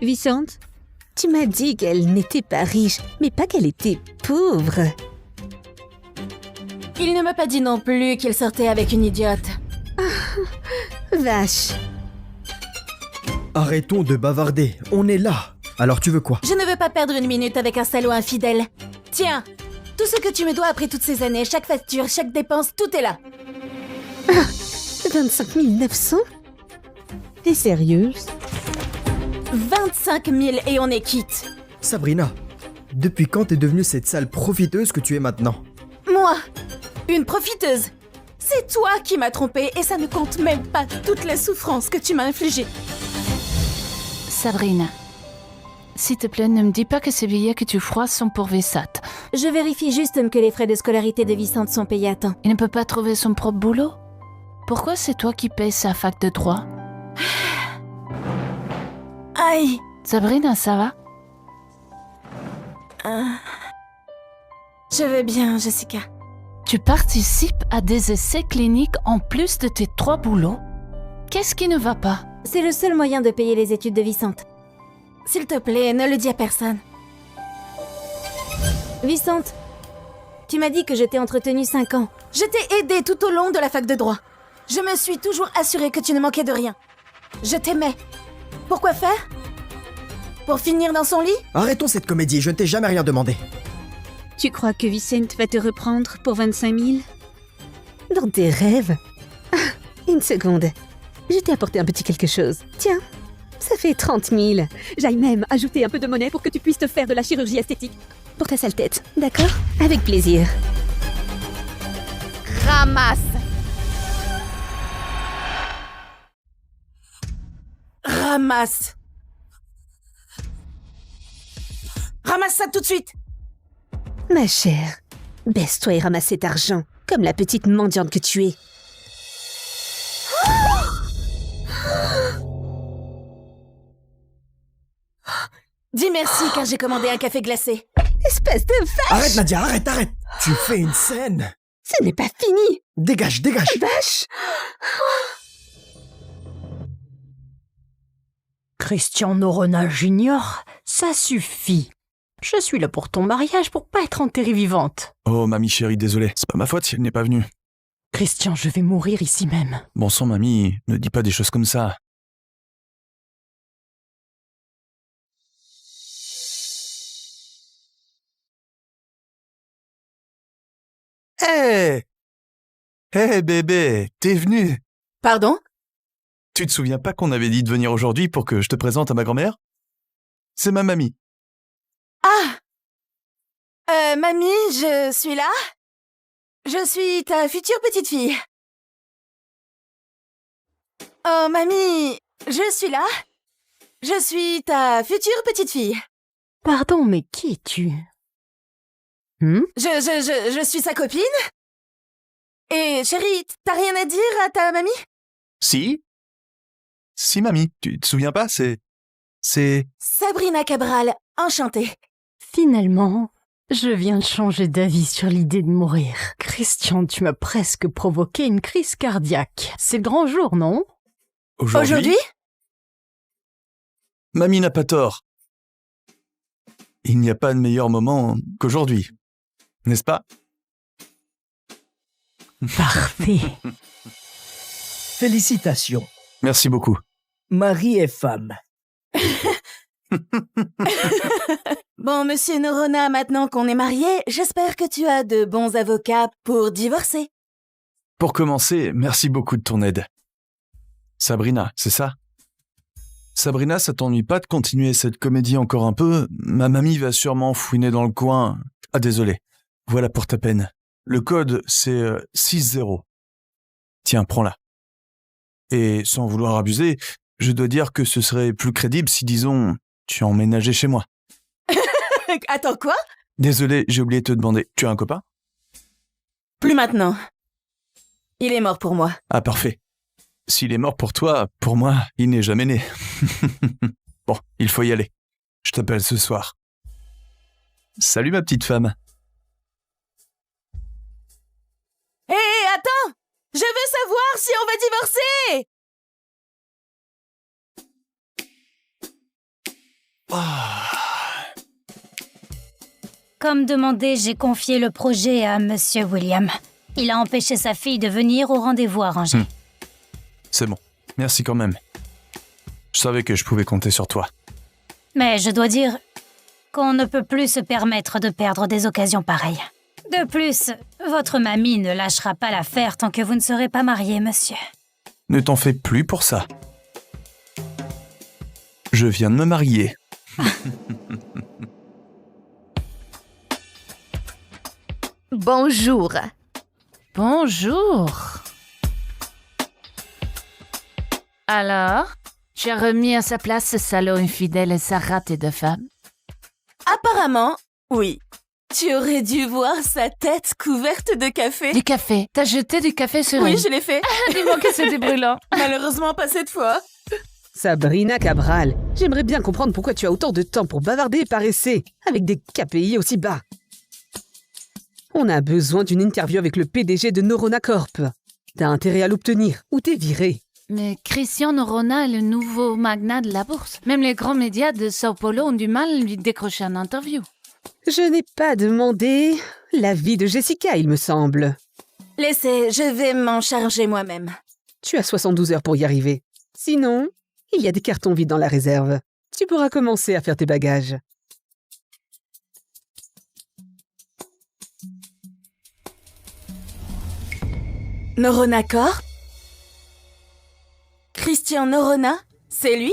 Vicente, tu m'as dit qu'elle n'était pas riche, mais pas qu'elle était pauvre. Il ne m'a pas dit non plus qu'il sortait avec une idiote. Vache. Arrêtons de bavarder, on est là. Alors tu veux quoi? Je ne veux pas perdre une minute avec un salaud infidèle. Tiens, tout ce que tu me dois après toutes ces années, chaque facture, chaque dépense, tout est là. 25 900? T'es sérieuse? 25 000 et on est quitte. Sabrina, depuis quand t'es devenue cette sale profiteuse que tu es maintenant? Moi, une profiteuse. C'est toi qui m'as trompée et ça ne compte même pas toute la souffrance que tu m'as infligée. Sabrina, s'il te plaît, ne me dis pas que ces billets que tu froisses sont pour Vissat. Je vérifie juste que les frais de scolarité de Vicente sont payés à temps. Il ne peut pas trouver son propre boulot? Pourquoi c'est toi qui payes sa fac de droit? Aïe. Sabrina, ça va? Je vais bien, Jessica. Tu participes à des essais cliniques en plus de tes 3 boulots? Qu'est-ce qui ne va pas? C'est le seul moyen de payer les études de Vicente. S'il te plaît, ne le dis à personne. Vicente, tu m'as dit que je t'ai entretenue 5 ans. Je t'ai aidée tout au long de la fac de droit. Je me suis toujours assurée que tu ne manquais de rien. Je t'aimais. Pourquoi faire? Pour finir dans son lit? Arrêtons cette comédie, je ne t'ai jamais rien demandé. Tu crois que Vicente va te reprendre pour 25 000? Dans tes rêves? Une seconde. Je t'ai apporté un petit quelque chose. Tiens, ça fait 30 000. J'aille même ajouter un peu de monnaie pour que tu puisses te faire de la chirurgie esthétique. Pour ta sale tête, d'accord? Avec plaisir. Ramasse! Ramasse! Ramasse ça tout de suite! Ma chère, baisse-toi et ramasse cet argent, comme la petite mendiante que tu es. Dis merci car j'ai commandé un café glacé. Espèce de vache! Arrête Nadia, arrête! Tu fais une scène! Ce n'est pas fini! Dégage! Vache! Christian Noronha Junior, ça suffit. Je suis là pour ton mariage, pour pas être enterrée vivante. Oh, mamie chérie, désolé. C'est pas ma faute si elle n'est pas venue. Christian, je vais mourir ici même. Bon sang, mamie, ne dis pas des choses comme ça. Hé bébé, t'es venu. Pardon? Tu te souviens pas qu'on avait dit de venir aujourd'hui pour que je te présente à ma grand-mère? C'est ma mamie. Ah! Mamie, je suis là? Je suis ta future petite fille. Oh, mamie, je suis là? Je suis ta future petite fille. Pardon, mais qui es-tu? Je suis sa copine? Et chérie, t'as rien à dire à ta mamie? Si, mamie. Tu te souviens pas? C'est... Sabrina Cabral, enchantée. Finalement, je viens de changer d'avis sur l'idée de mourir. Christian, tu m'as presque provoqué une crise cardiaque. C'est le grand jour, non? Aujourd'hui? Mamie n'a pas tort. Il n'y a pas de meilleur moment qu'aujourd'hui. N'est-ce pas? Parfait. Félicitations. Merci beaucoup. Mari et femme. Bon, monsieur Noronha, maintenant qu'on est mariés, j'espère que tu as de bons avocats pour divorcer. Pour commencer, merci beaucoup de ton aide. Sabrina, c'est ça? Sabrina, ça t'ennuie pas de continuer cette comédie encore un peu? Ma mamie va sûrement fouiner dans le coin. Ah, désolé. Voilà pour ta peine. Le code, c'est 6-0. Tiens, prends-la. Et sans vouloir abuser, je dois dire que ce serait plus crédible si, disons, tu emménageais chez moi. Attends, quoi? Désolé, j'ai oublié de te demander. Tu as un copain? Plus maintenant. Il est mort pour moi. Ah, parfait. S'il est mort pour toi, pour moi, il n'est jamais né. Bon, il faut y aller. Je t'appelle ce soir. Salut ma petite femme. Hé, attends! Je veux savoir si on va divorcer! Comme demandé, j'ai confié le projet à Monsieur William. Il a empêché sa fille de venir au rendez-vous arrangé. C'est bon. Merci quand même. Je savais que je pouvais compter sur toi. Mais je dois dire qu'on ne peut plus se permettre de perdre des occasions pareilles. De plus, votre mamie ne lâchera pas l'affaire tant que vous ne serez pas marié, monsieur. Ne t'en fais plus pour ça. Je viens de me marier. Bonjour. Bonjour. Alors, tu as remis à sa place ce salaud infidèle et sa ratée de femme? Apparemment, oui. Tu aurais dû voir sa tête couverte de café. Du café. T'as jeté du café sur Oui, elle? je l'ai fait. Dis-moi que c'était brûlant. Malheureusement, pas cette fois. Sabrina Cabral, j'aimerais bien comprendre pourquoi tu as autant de temps pour bavarder et paresser, avec des KPI aussi bas. On a besoin d'une interview avec le PDG de Norona Corp. T'as intérêt à l'obtenir, ou t'es viré. Mais Christian Norona est le nouveau magnat de la bourse. Même les grands médias de Sao Paulo ont du mal à lui décrocher une interview. Je n'ai pas demandé l'avis de Jessica, il me semble. Laissez, je vais m'en charger moi-même. Tu as 72 heures pour y arriver. Sinon, il y a des cartons vides dans la réserve. Tu pourras commencer à faire tes bagages. Norona Corp? Christian Norona? C'est lui?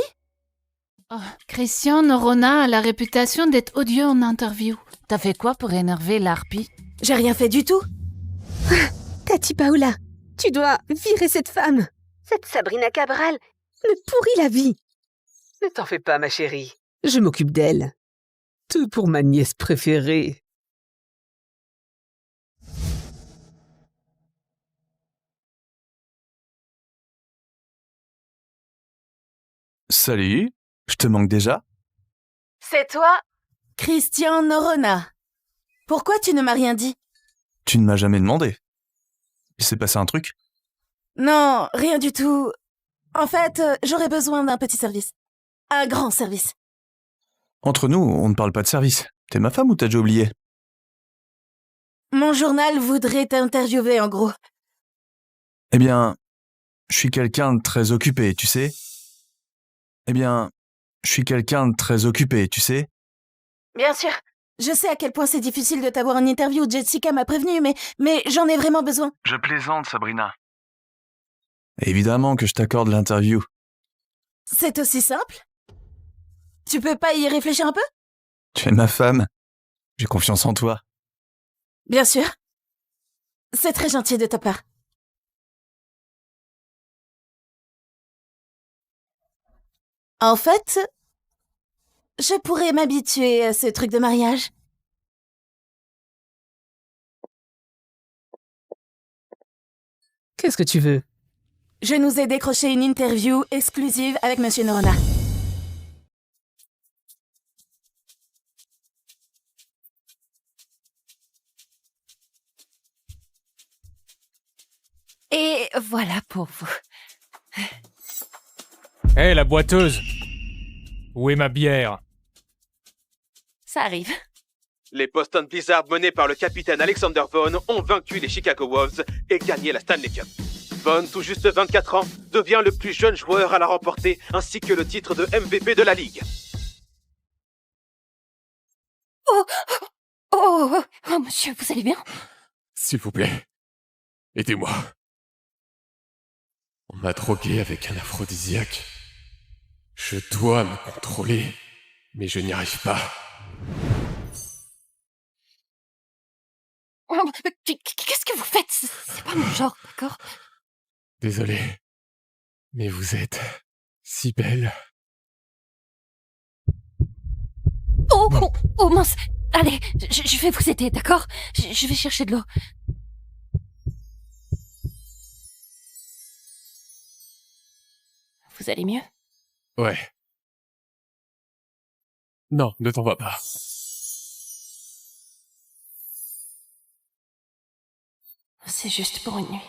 Oh, Christian Norona a la réputation d'être odieux en interview. T'as fait quoi pour énerver l'harpie? J'ai rien fait du tout. Tati Paola, tu dois virer cette femme. Cette Sabrina Cabral me pourrit la vie. Ne t'en fais pas, ma chérie. Je m'occupe d'elle. Tout pour ma nièce préférée. Salut, je te manque déjà? C'est toi? Christian Norona. Pourquoi tu ne m'as rien dit? Tu ne m'as jamais demandé. Il s'est passé un truc? Non, rien du tout. En fait, j'aurais besoin d'un petit service. Un grand service. Entre nous, on ne parle pas de service. T'es ma femme ou t'as déjà oublié? Mon journal voudrait t'interviewer, en gros. Eh bien, je suis quelqu'un de très occupé, tu sais. Bien sûr. Je sais à quel point c'est difficile de t'avoir en interview. Jessica m'a prévenu, mais j'en ai vraiment besoin. Je plaisante, Sabrina. Évidemment que je t'accorde l'interview. C'est aussi simple? Tu peux pas y réfléchir un peu? Tu es ma femme. J'ai confiance en toi. Bien sûr. C'est très gentil de ta part. En fait, je pourrais m'habituer à ce truc de mariage. Qu'est-ce que tu veux? Je nous ai décroché une interview exclusive avec Monsieur Norona. Et voilà pour vous. Hé, la boiteuse! Où est ma bière? Ça arrive. Les Boston Blizzard menés par le capitaine Alexander Vaughn ont vaincu les Chicago Wolves et gagné la Stanley Cup. Vaughn, tout juste 24 ans, devient le plus jeune joueur à la remporter ainsi que le titre de MVP de la Ligue. Oh, monsieur, vous allez bien? S'il vous plaît, aidez-moi. On m'a drogué avec un aphrodisiaque. Je dois me contrôler, mais je n'y arrive pas. Qu'est-ce que vous faites? C'est pas mon genre, d'accord? Désolé, mais vous êtes si belle. Oh mince! Allez, je vais vous aider, d'accord? Je vais chercher de l'eau. Vous allez mieux? Ouais. Non, ne t'en vas pas. C'est juste pour une nuit.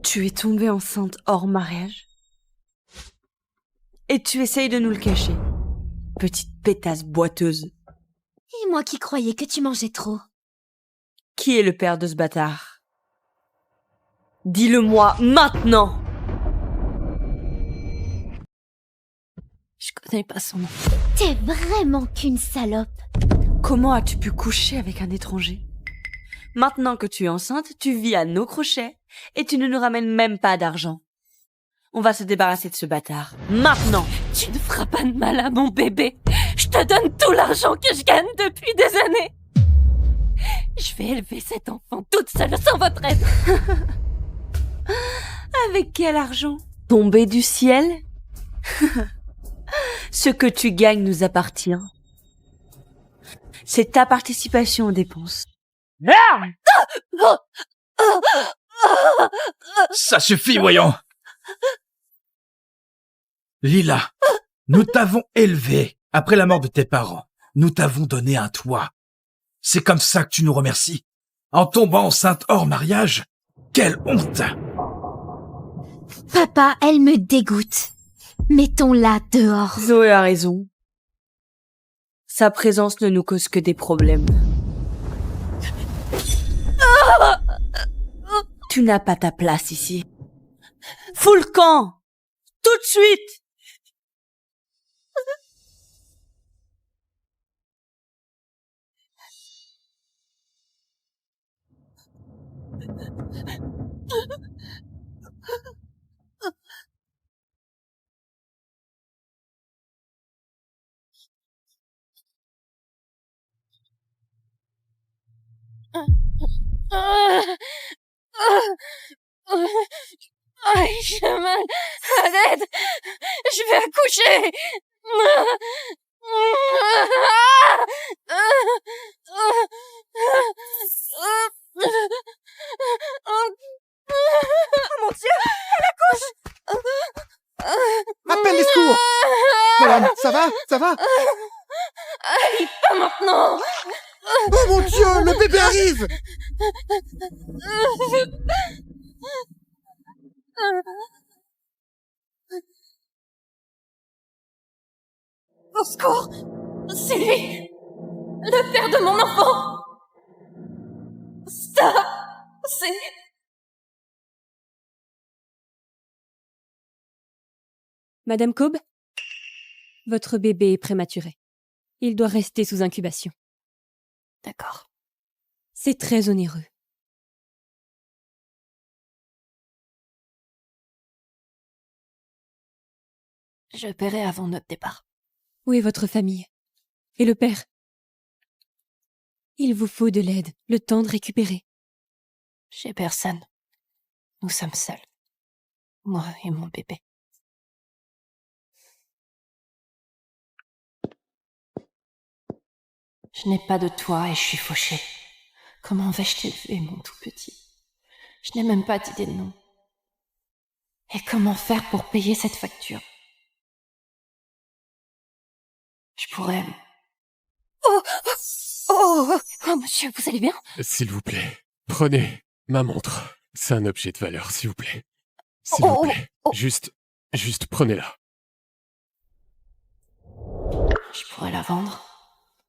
Tu es tombée enceinte hors mariage? Et tu essayes de nous le cacher. Petite pétasse boiteuse. Et moi qui croyais que tu mangeais trop. Qui est le père de ce bâtard? Dis-le-moi maintenant! Je connais pas son nom. T'es vraiment qu'une salope. Comment as-tu pu coucher avec un étranger? Maintenant que tu es enceinte, tu vis à nos crochets et tu ne nous ramènes même pas d'argent. On va se débarrasser de ce bâtard. Maintenant! Tu ne feras pas de mal à mon bébé. Je te donne tout l'argent que je gagne depuis des années. Je vais élever cet enfant toute seule sans votre aide. Avec quel argent? Tombé du ciel? Ce que tu gagnes nous appartient. C'est ta participation aux dépenses. Ça suffit, voyons. Lila, nous t'avons élevée après la mort de tes parents. Nous t'avons donné un toit. C'est comme ça que tu nous remercies. En tombant enceinte hors mariage? Quelle honte! Papa, elle me dégoûte. Mettons-la dehors. Zoé a raison. Sa présence ne nous cause que des problèmes. Tu n'as pas ta place ici. Fous le camp! Tout de suite! Aïe, j'ai mal. À l'aide. Je vais accoucher. Oh mon Dieu, elle accouche. Appelle les secours. Madame, ça va? Ça va? Aïe, pas maintenant. Oh mon Dieu, le bébé arrive. Au secours. C'est lui. Le père de mon enfant. Ça, c'est... Madame Cobb, votre bébé est prématuré. Il doit rester sous incubation. D'accord. C'est très onéreux. Je paierai avant notre départ. Où est votre famille? Et le père? Il vous faut de l'aide, le temps de récupérer. J'ai personne. Nous sommes seuls. Moi et mon bébé. Je n'ai pas de toit et je suis fauchée. Comment vais-je t'élever, mon tout petit? Je n'ai même pas d'idée de nom. Et comment faire pour payer cette facture? Je pourrais... Oh, monsieur, vous allez bien? S'il vous plaît, prenez ma montre. C'est un objet de valeur, s'il vous plaît. S'il vous plaît, juste prenez-la. Je pourrais la vendre.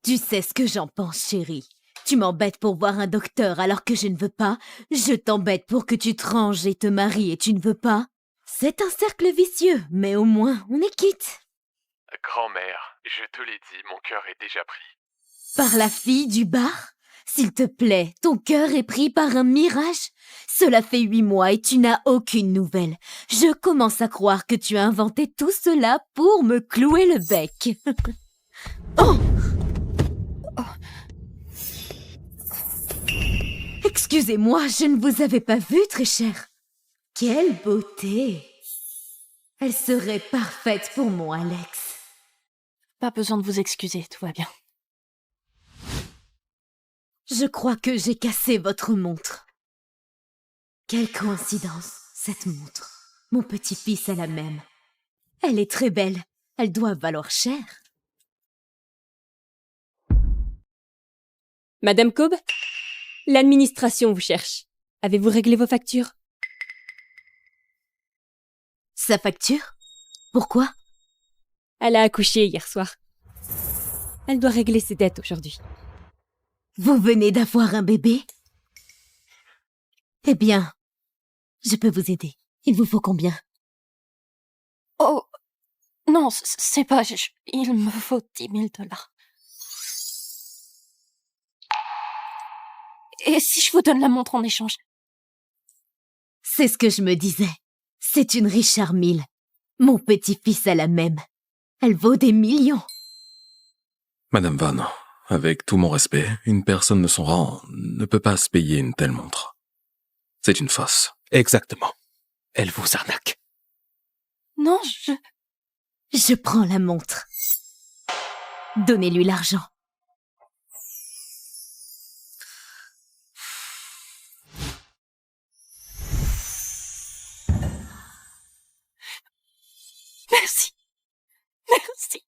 Tu sais ce que j'en pense, chérie. Tu m'embêtes pour voir un docteur alors que je ne veux pas. Je t'embête pour que tu te ranges et te maries et tu ne veux pas. C'est un cercle vicieux, mais au moins on est quitte. Grand-mère, je te l'ai dit, mon cœur est déjà pris. Par la fille du bar? S'il te plaît, ton cœur est pris par un mirage? Cela fait 8 mois et tu n'as aucune nouvelle. Je commence à croire que tu as inventé tout cela pour me clouer le bec. Oh! Excusez-moi, je ne vous avais pas vu, très cher. Quelle beauté! Elle serait parfaite pour mon Alex. Pas besoin de vous excuser, tout va bien. Je crois que j'ai cassé votre montre. Quelle coïncidence, cette montre. Mon petit-fils a la même. Elle est très belle. Elle doit valoir cher. Madame Cobb, L'administration vous cherche. Avez-vous réglé vos factures? Sa facture? Pourquoi? Elle a accouché hier soir. Elle doit régler ses dettes aujourd'hui. Vous venez d'avoir un bébé? Eh bien, je peux vous aider. Il vous faut combien? Oh, non, c'est pas... il me faut 10 000 $. Et si je vous donne la montre en échange? C'est ce que je me disais. C'est une Richard Mille. Mon petit-fils a la même. Elle vaut des millions. Madame Vaughn, avec tout mon respect, une personne de son rang ne peut pas se payer une telle montre. C'est une fausse. Exactement. Elle vous arnaque. Non, Je prends la montre. Donnez-lui l'argent. Merci. Merci.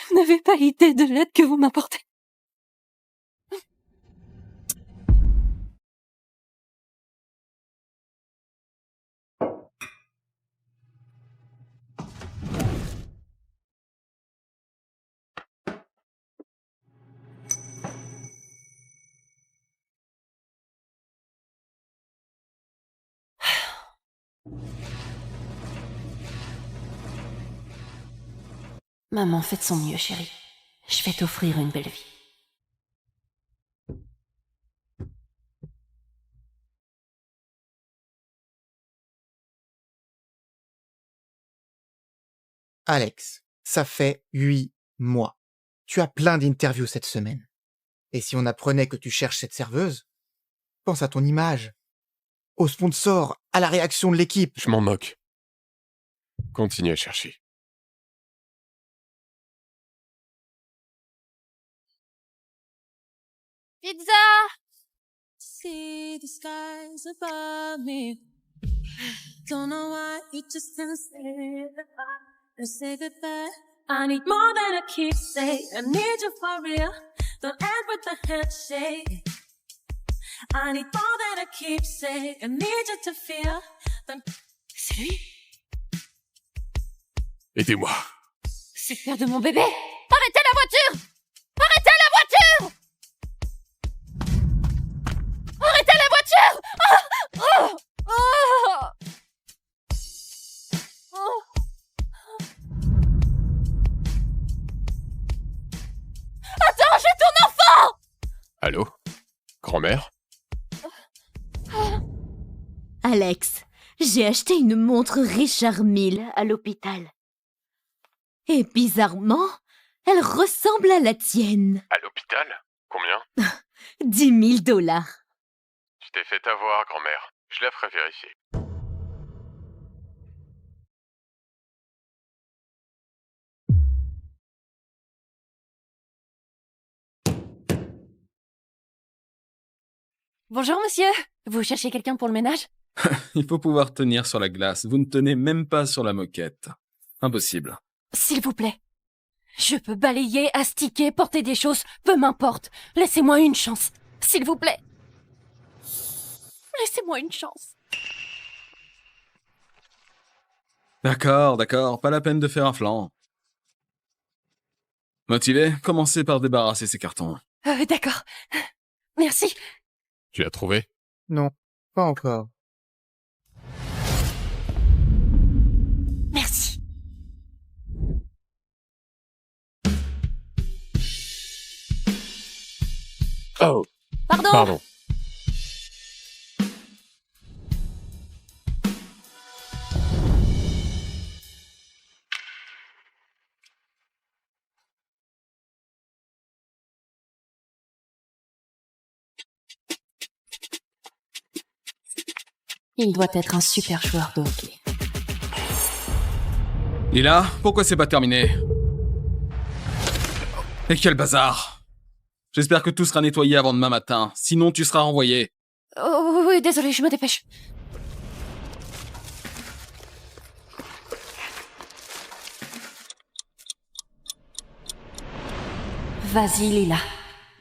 Vous n'avez pas idée de l'aide que vous m'apportez. Maman fait de son mieux, chérie. Je vais t'offrir une belle vie. Alex, ça fait 8 mois. Tu as plein d'interviews cette semaine. Et si on apprenait que tu cherches cette serveuse, pense à ton image, aux sponsors, à la réaction de l'équipe. Je m'en moque. Continuez à chercher. Pizza! See the skies above me. Don't know why you just can't say goodbye. Let's say goodbye. I need more than a keepsake. I need you for real. Don't end with a handshake. I need more than a keepsake. I need you to feel. C'est lui? Aidez-moi. C'est le père de mon bébé. Arrêtez la voiture! Arrêtez la voiture! Arrêtez la voiture! Oh! Oh! Oh! Attends, j'ai ton enfant! Allô? Grand-mère? Alex, j'ai acheté une montre Richard Mille à l'hôpital. Et bizarrement, elle ressemble à la tienne. À l'hôpital? Combien? 10 000 $. Tu t'es fait avoir, grand-mère. Je la ferai vérifier. Bonjour, monsieur. Vous cherchez quelqu'un pour le ménage? Il faut pouvoir tenir sur la glace. Vous ne tenez même pas sur la moquette. Impossible. S'il vous plaît. Je peux balayer, astiquer, porter des choses, peu m'importe. Laissez-moi une chance. S'il vous plaît. Laissez-moi une chance. D'accord, pas la peine de faire un flanc. Motivé, commencez par débarrasser ces cartons. D'accord. Merci. Tu l'as trouvé? Non, pas encore. Merci. Oh. Pardon. Il doit être un super joueur de hockey. Lila, pourquoi c'est pas terminé? Et quel bazar! J'espère que tout sera nettoyé avant demain matin, sinon tu seras renvoyé. Oh oui, désolé, je me dépêche. Vas-y, Lila.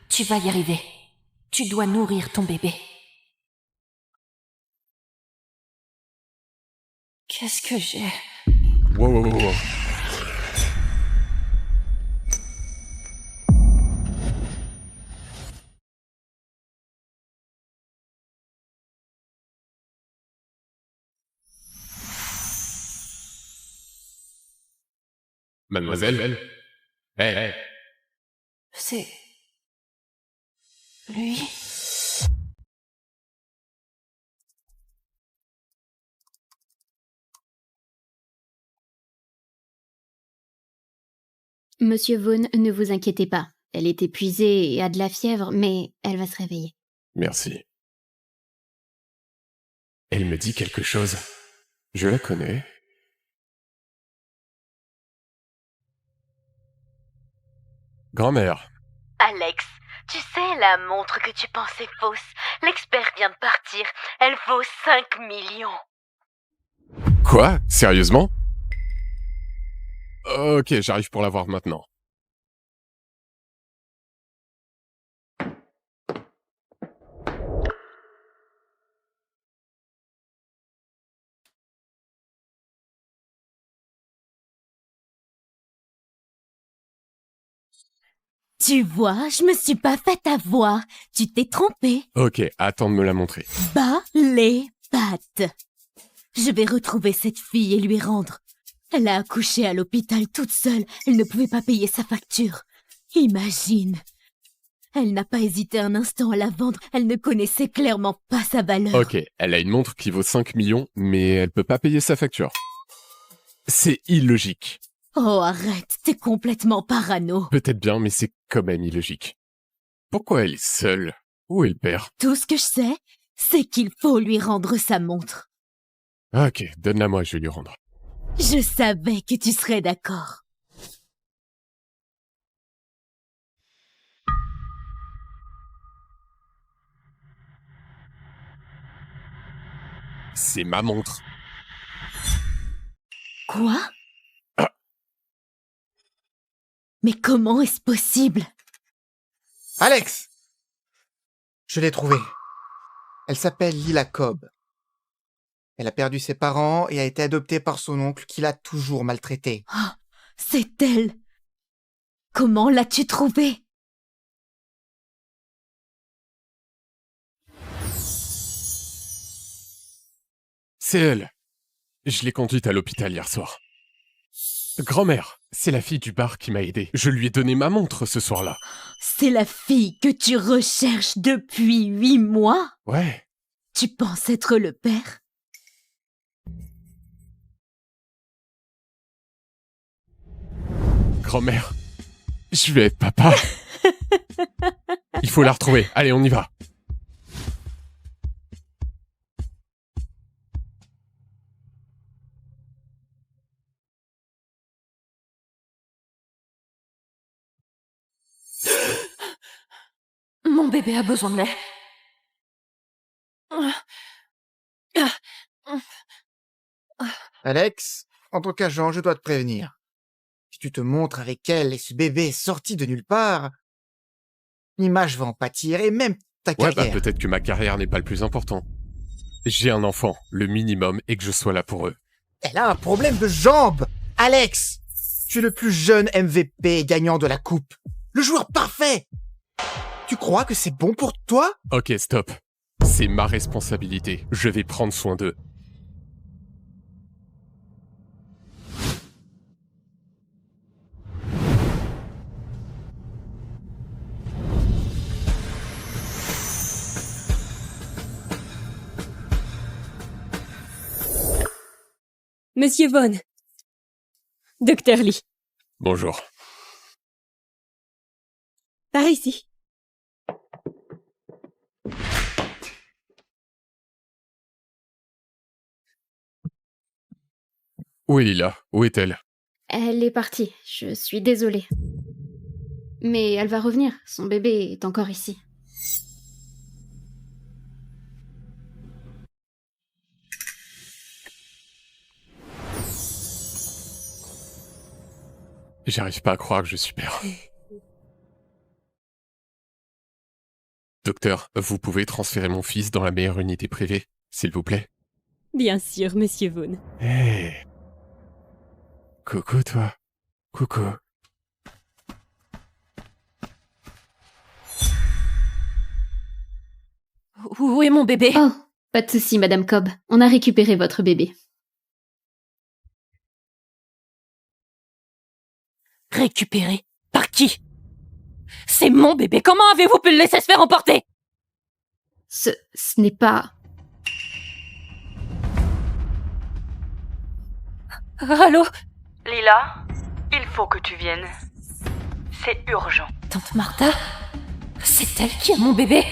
Tu vas y arriver. Tu dois nourrir ton bébé. Qu'est-ce que j'ai? Wow. Mademoiselle? Hey. C'est... lui? Monsieur Vaughn, ne vous inquiétez pas. Elle est épuisée et a de la fièvre, mais elle va se réveiller. Merci. Elle me dit quelque chose. Je la connais. Grand-mère. Alex, tu sais la montre que tu pensais fausse? L'expert vient de partir. Elle vaut 5 millions. Quoi? Sérieusement? Ok, j'arrive pour la voir maintenant. Tu vois, je me suis pas fait avoir. Tu t'es trompé. Ok, attends de me la montrer. Bas les pattes. Je vais retrouver cette fille et lui rendre. Elle a accouché à l'hôpital toute seule. Elle ne pouvait pas payer sa facture. Imagine. Elle n'a pas hésité un instant à la vendre. Elle ne connaissait clairement pas sa valeur. Ok, elle a une montre qui vaut 5 millions, mais elle peut pas payer sa facture. C'est illogique. Oh, arrête, t'es complètement parano. Peut-être bien, mais c'est quand même illogique. Pourquoi elle est seule? Où est le père? Tout ce que je sais, c'est qu'il faut lui rendre sa montre. Ok, donne-la moi, je vais lui rendre. Je savais que tu serais d'accord. C'est ma montre. Quoi? Mais comment est-ce possible? Alex! Je l'ai trouvée. Elle s'appelle Lila Cobb. Elle a perdu ses parents et a été adoptée par son oncle qui l'a toujours maltraitée. Oh, c'est elle! Comment l'as-tu trouvée? C'est elle. Je l'ai conduite à l'hôpital hier soir. Grand-mère, c'est la fille du bar qui m'a aidé. Je lui ai donné ma montre ce soir-là. C'est la fille que tu recherches depuis 8 mois? Ouais. Tu penses être le père? Grand-mère, je vais être papa. Il faut la retrouver. Allez, on y va. Mon bébé a besoin de lait. Alex, en tant qu'agent, je dois te prévenir. Si tu te montres avec elle et ce bébé sorti de nulle part, l'image va en pâtir et même ta Ouais, carrière. peut-être que ma carrière n'est pas le plus important. J'ai un enfant, le minimum est que je sois là pour eux. Elle a un problème de jambes! Alex! Tu es le plus jeune MVP gagnant de la coupe. Le joueur parfait! Tu crois que c'est bon pour toi? Ok, stop. C'est ma responsabilité. Je vais prendre soin d'eux. Monsieur Vaughn. Docteur Lee. Bonjour. Par ici. Où est Lila? Où est-elle? Elle est partie, je suis désolée. Mais elle va revenir, son bébé est encore ici. J'arrive pas à croire que je suis père. Docteur, vous pouvez transférer mon fils dans la meilleure unité privée, s'il vous plaît? Bien sûr, monsieur Vaughn. Hé. Coucou, toi. Coucou. Où est mon bébé? Oh, pas de souci, Madame Cobb. On a récupéré votre bébé. Récupéré? Par qui? C'est mon bébé, comment avez-vous pu le laisser se faire emporter? Ce n'est pas... Allô? Lila, il faut que tu viennes. C'est urgent. Tante Martha? C'est elle qui a mon bébé?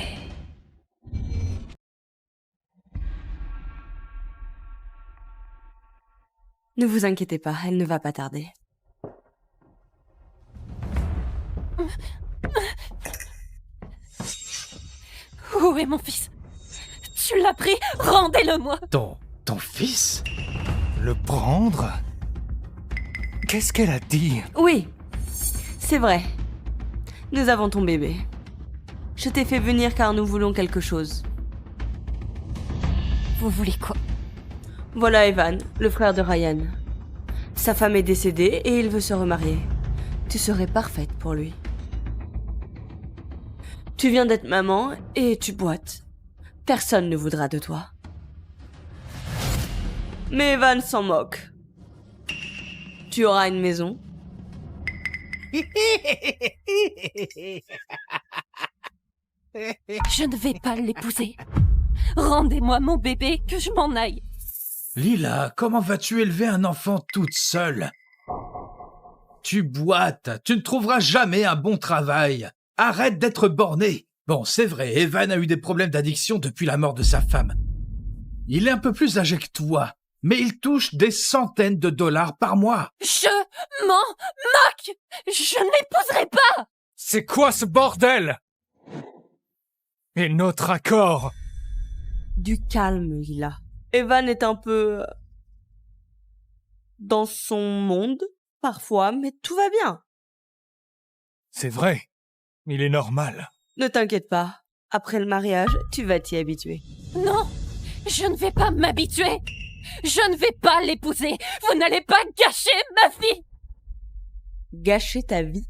Ne vous inquiétez pas, elle ne va pas tarder. Où est mon fils? Tu l'as pris? Rendez-le-moi! Ton fils? Le prendre? Qu'est-ce qu'elle a dit? Oui, c'est vrai. Nous avons ton bébé. Je t'ai fait venir car nous voulons quelque chose. Vous voulez quoi? Voilà Evan, le frère de Ryan. Sa femme est décédée et il veut se remarier. Tu serais parfaite pour lui. Tu viens d'être maman et tu boites. Personne ne voudra de toi. Mais Evan s'en moque. Tu auras une maison. Je ne vais pas l'épouser. Rendez-moi mon bébé, que je m'en aille. Lila, comment vas-tu élever un enfant toute seule? Tu boites, tu ne trouveras jamais un bon travail. Arrête d'être bornée. Bon, c'est vrai, Evan a eu des problèmes d'addiction depuis la mort de sa femme. Il est un peu plus âgé que toi, mais il touche des centaines de dollars par mois. Je m'en moque! Je ne l'épouserai pas! C'est quoi ce bordel? Et notre accord? Du calme, Lila. Evan est un peu... dans son monde, parfois, mais tout va bien. C'est vrai. Il est normal. Ne t'inquiète pas. Après le mariage, tu vas t'y habituer. Non! Je ne vais pas m'habituer! Je ne vais pas l'épouser! Vous n'allez pas gâcher ma vie! Gâcher ta vie?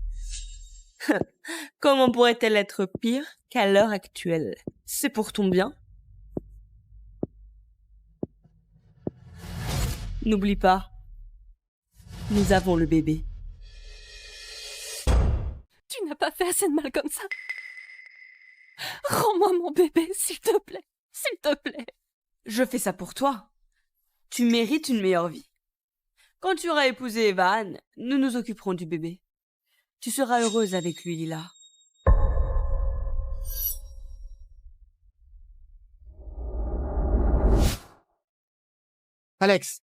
Comment pourrait-elle être pire qu'à l'heure actuelle? C'est pour ton bien. N'oublie pas, nous avons le bébé. Tu n'as pas fait assez de mal comme ça. Rends-moi mon bébé, s'il te plaît. S'il te plaît. Je fais ça pour toi. Tu mérites une meilleure vie. Quand tu auras épousé Evan, nous nous occuperons du bébé. Tu seras heureuse avec lui, Lila. Alex,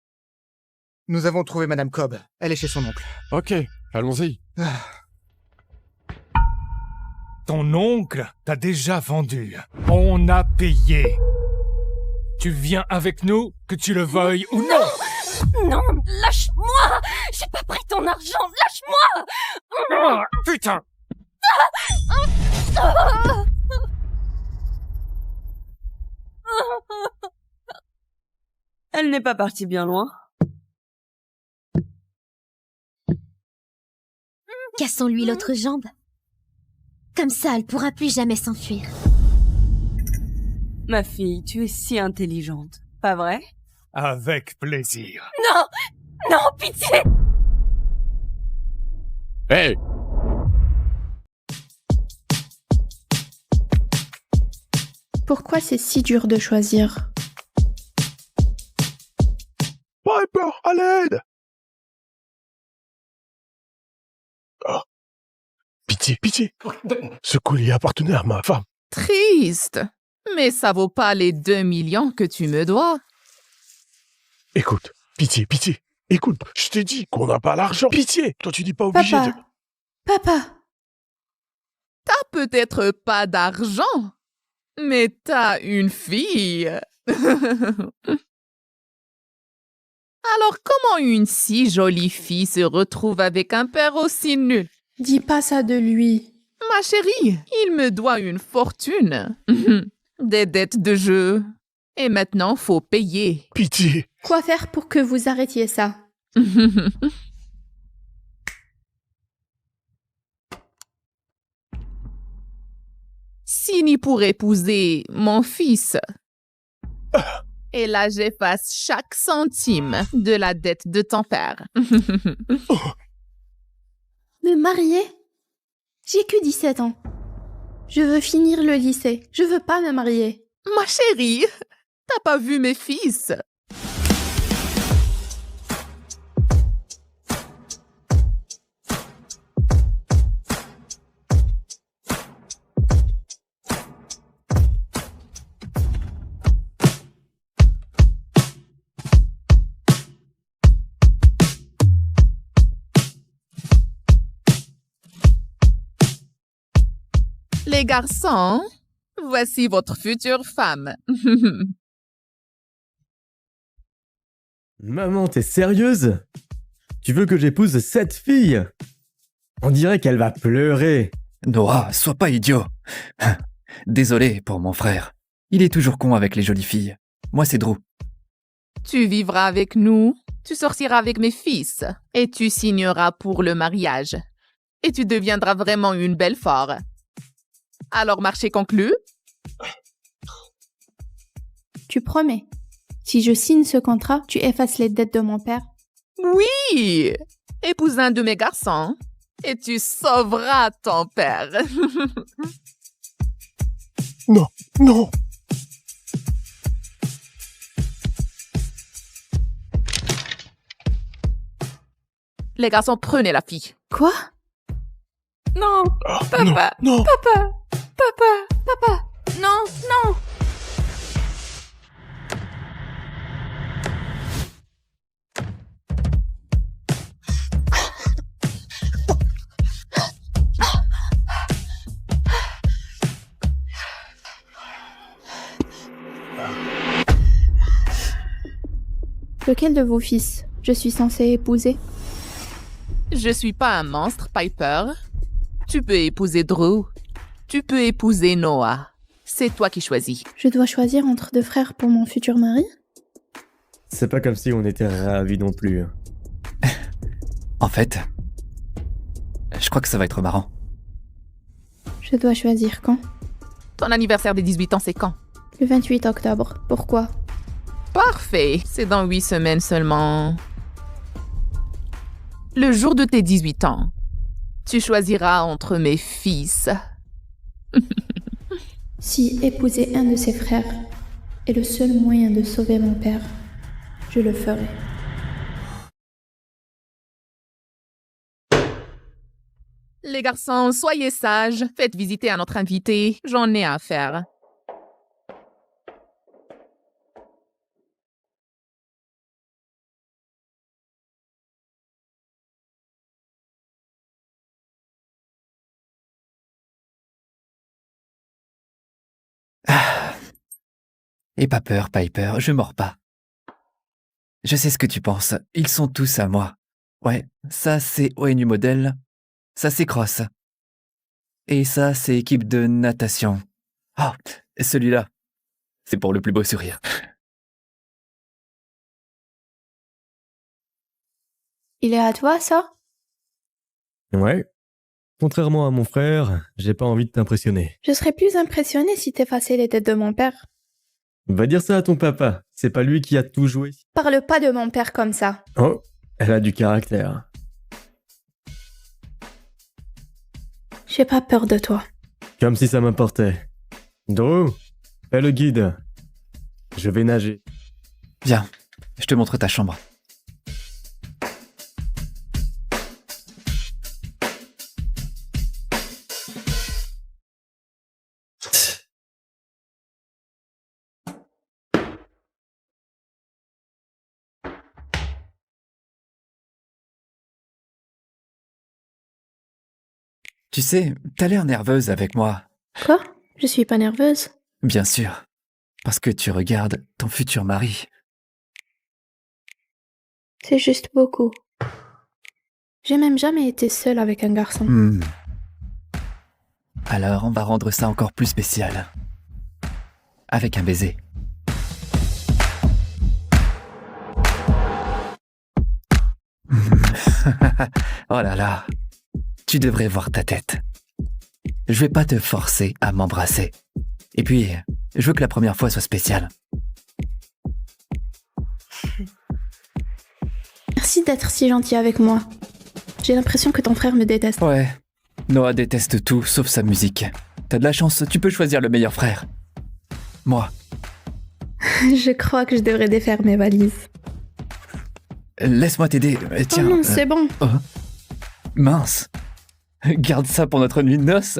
nous avons trouvé Madame Cobb. Elle est chez son oncle. Ok, allons-y. Ton oncle t'a déjà vendu. On a payé. Tu viens avec nous, que tu le veuilles ou non? Non, lâche-moi! J'ai pas pris ton argent, lâche-moi! Oh, putain! Elle n'est pas partie bien loin. Cassons-lui l'autre jambe. Comme ça, elle pourra plus jamais s'enfuir. Ma fille, tu es si intelligente, pas vrai? Avec plaisir. Non! Non, pitié! Hey! Pourquoi c'est si dur de choisir? Piper, à l'aide! Oh. Pitié, pitié. Ce collier appartenait à ma femme. Triste, mais ça vaut pas les 2 millions que tu me dois. Écoute, pitié, pitié. Écoute, je t'ai dit qu'on n'a pas l'argent. Pitié, toi tu n'es pas obligé de... Papa! T'as peut-être pas d'argent, mais t'as une fille. Alors comment une si jolie fille se retrouve avec un père aussi nul? Dis pas ça de lui. Ma chérie, il me doit une fortune. Des dettes de jeu. Et maintenant, faut payer. Pitié. Quoi faire pour que vous arrêtiez ça? Signe pour épouser mon fils. Et là, j'efface chaque centime de la dette de ton père. Me marier? J'ai que 17 ans. Je veux finir le lycée. Je veux pas me marier. Ma chérie, t'as pas vu mes fils? Les garçons, voici votre future femme. Maman, t'es sérieuse? Tu veux que j'épouse cette fille? On dirait qu'elle va pleurer. Noah, sois pas idiot. Désolé pour mon frère. Il est toujours con avec les jolies filles. Moi, c'est Drew. Tu vivras avec nous, tu sortiras avec mes fils, et tu signeras pour le mariage. Et tu deviendras vraiment une Belfort. Alors, marché conclu? Tu promets? Si je signe ce contrat, tu effaces les dettes de mon père? Oui! Épouse un de mes garçons, et tu sauveras ton père. Non, non. Les garçons, prenez la fille. Quoi? Non, papa, non. papa, papa, papa, non, non. Lequel de vos fils je suis censée épouser? Je suis pas un monstre, Piper. Tu peux épouser Drew. Tu peux épouser Noah. C'est toi qui choisis. Je dois choisir entre deux frères pour mon futur mari? C'est pas comme si on était ravis non plus. En fait, je crois que ça va être marrant. Je dois choisir quand? Ton anniversaire des 18 ans, c'est quand? Le 28 octobre. Pourquoi? Parfait. C'est dans 8 semaines seulement. Le jour de tes 18 ans, tu choisiras entre mes fils. Si épouser un de ses frères est le seul moyen de sauver mon père, je le ferai. Les garçons, soyez sages. Faites visiter à notre invité. J'en ai à faire. Aie pas peur, Piper, je mords pas. Je sais ce que tu penses, ils sont tous à moi. Ouais, ça c'est ONU Model, ça c'est Cross. Et ça c'est équipe de natation. Oh, celui-là, c'est pour le plus beau sourire. Il est à toi, ça? Ouais. Contrairement à mon frère, j'ai pas envie de t'impressionner. Je serais plus impressionnée si t'effaçais les dettes de mon père. Va dire ça à ton papa, c'est pas lui qui a tout joué. Parle pas de mon père comme ça. Oh, elle a du caractère. J'ai pas peur de toi. Comme si ça m'importait. Drew, fais le guide. Je vais nager. Viens, je te montre ta chambre. Tu sais, t'as l'air nerveuse avec moi. Quoi? Je suis pas nerveuse. Bien sûr, parce que tu regardes ton futur mari. C'est juste beaucoup. J'ai même jamais été seule avec un garçon. Alors on va rendre ça encore plus spécial. Avec un baiser. Oh là là. Tu devrais voir ta tête. Je vais pas te forcer à m'embrasser. Et puis, je veux que la première fois soit spéciale. Merci d'être si gentil avec moi. J'ai l'impression que ton frère me déteste. Ouais. Noah déteste tout sauf sa musique. T'as de la chance, tu peux choisir le meilleur frère. Moi. Je crois que je devrais défaire mes valises. Laisse-moi t'aider. Tiens. Oh non, c'est bon. Oh. Mince. Garde ça pour notre nuit de noces.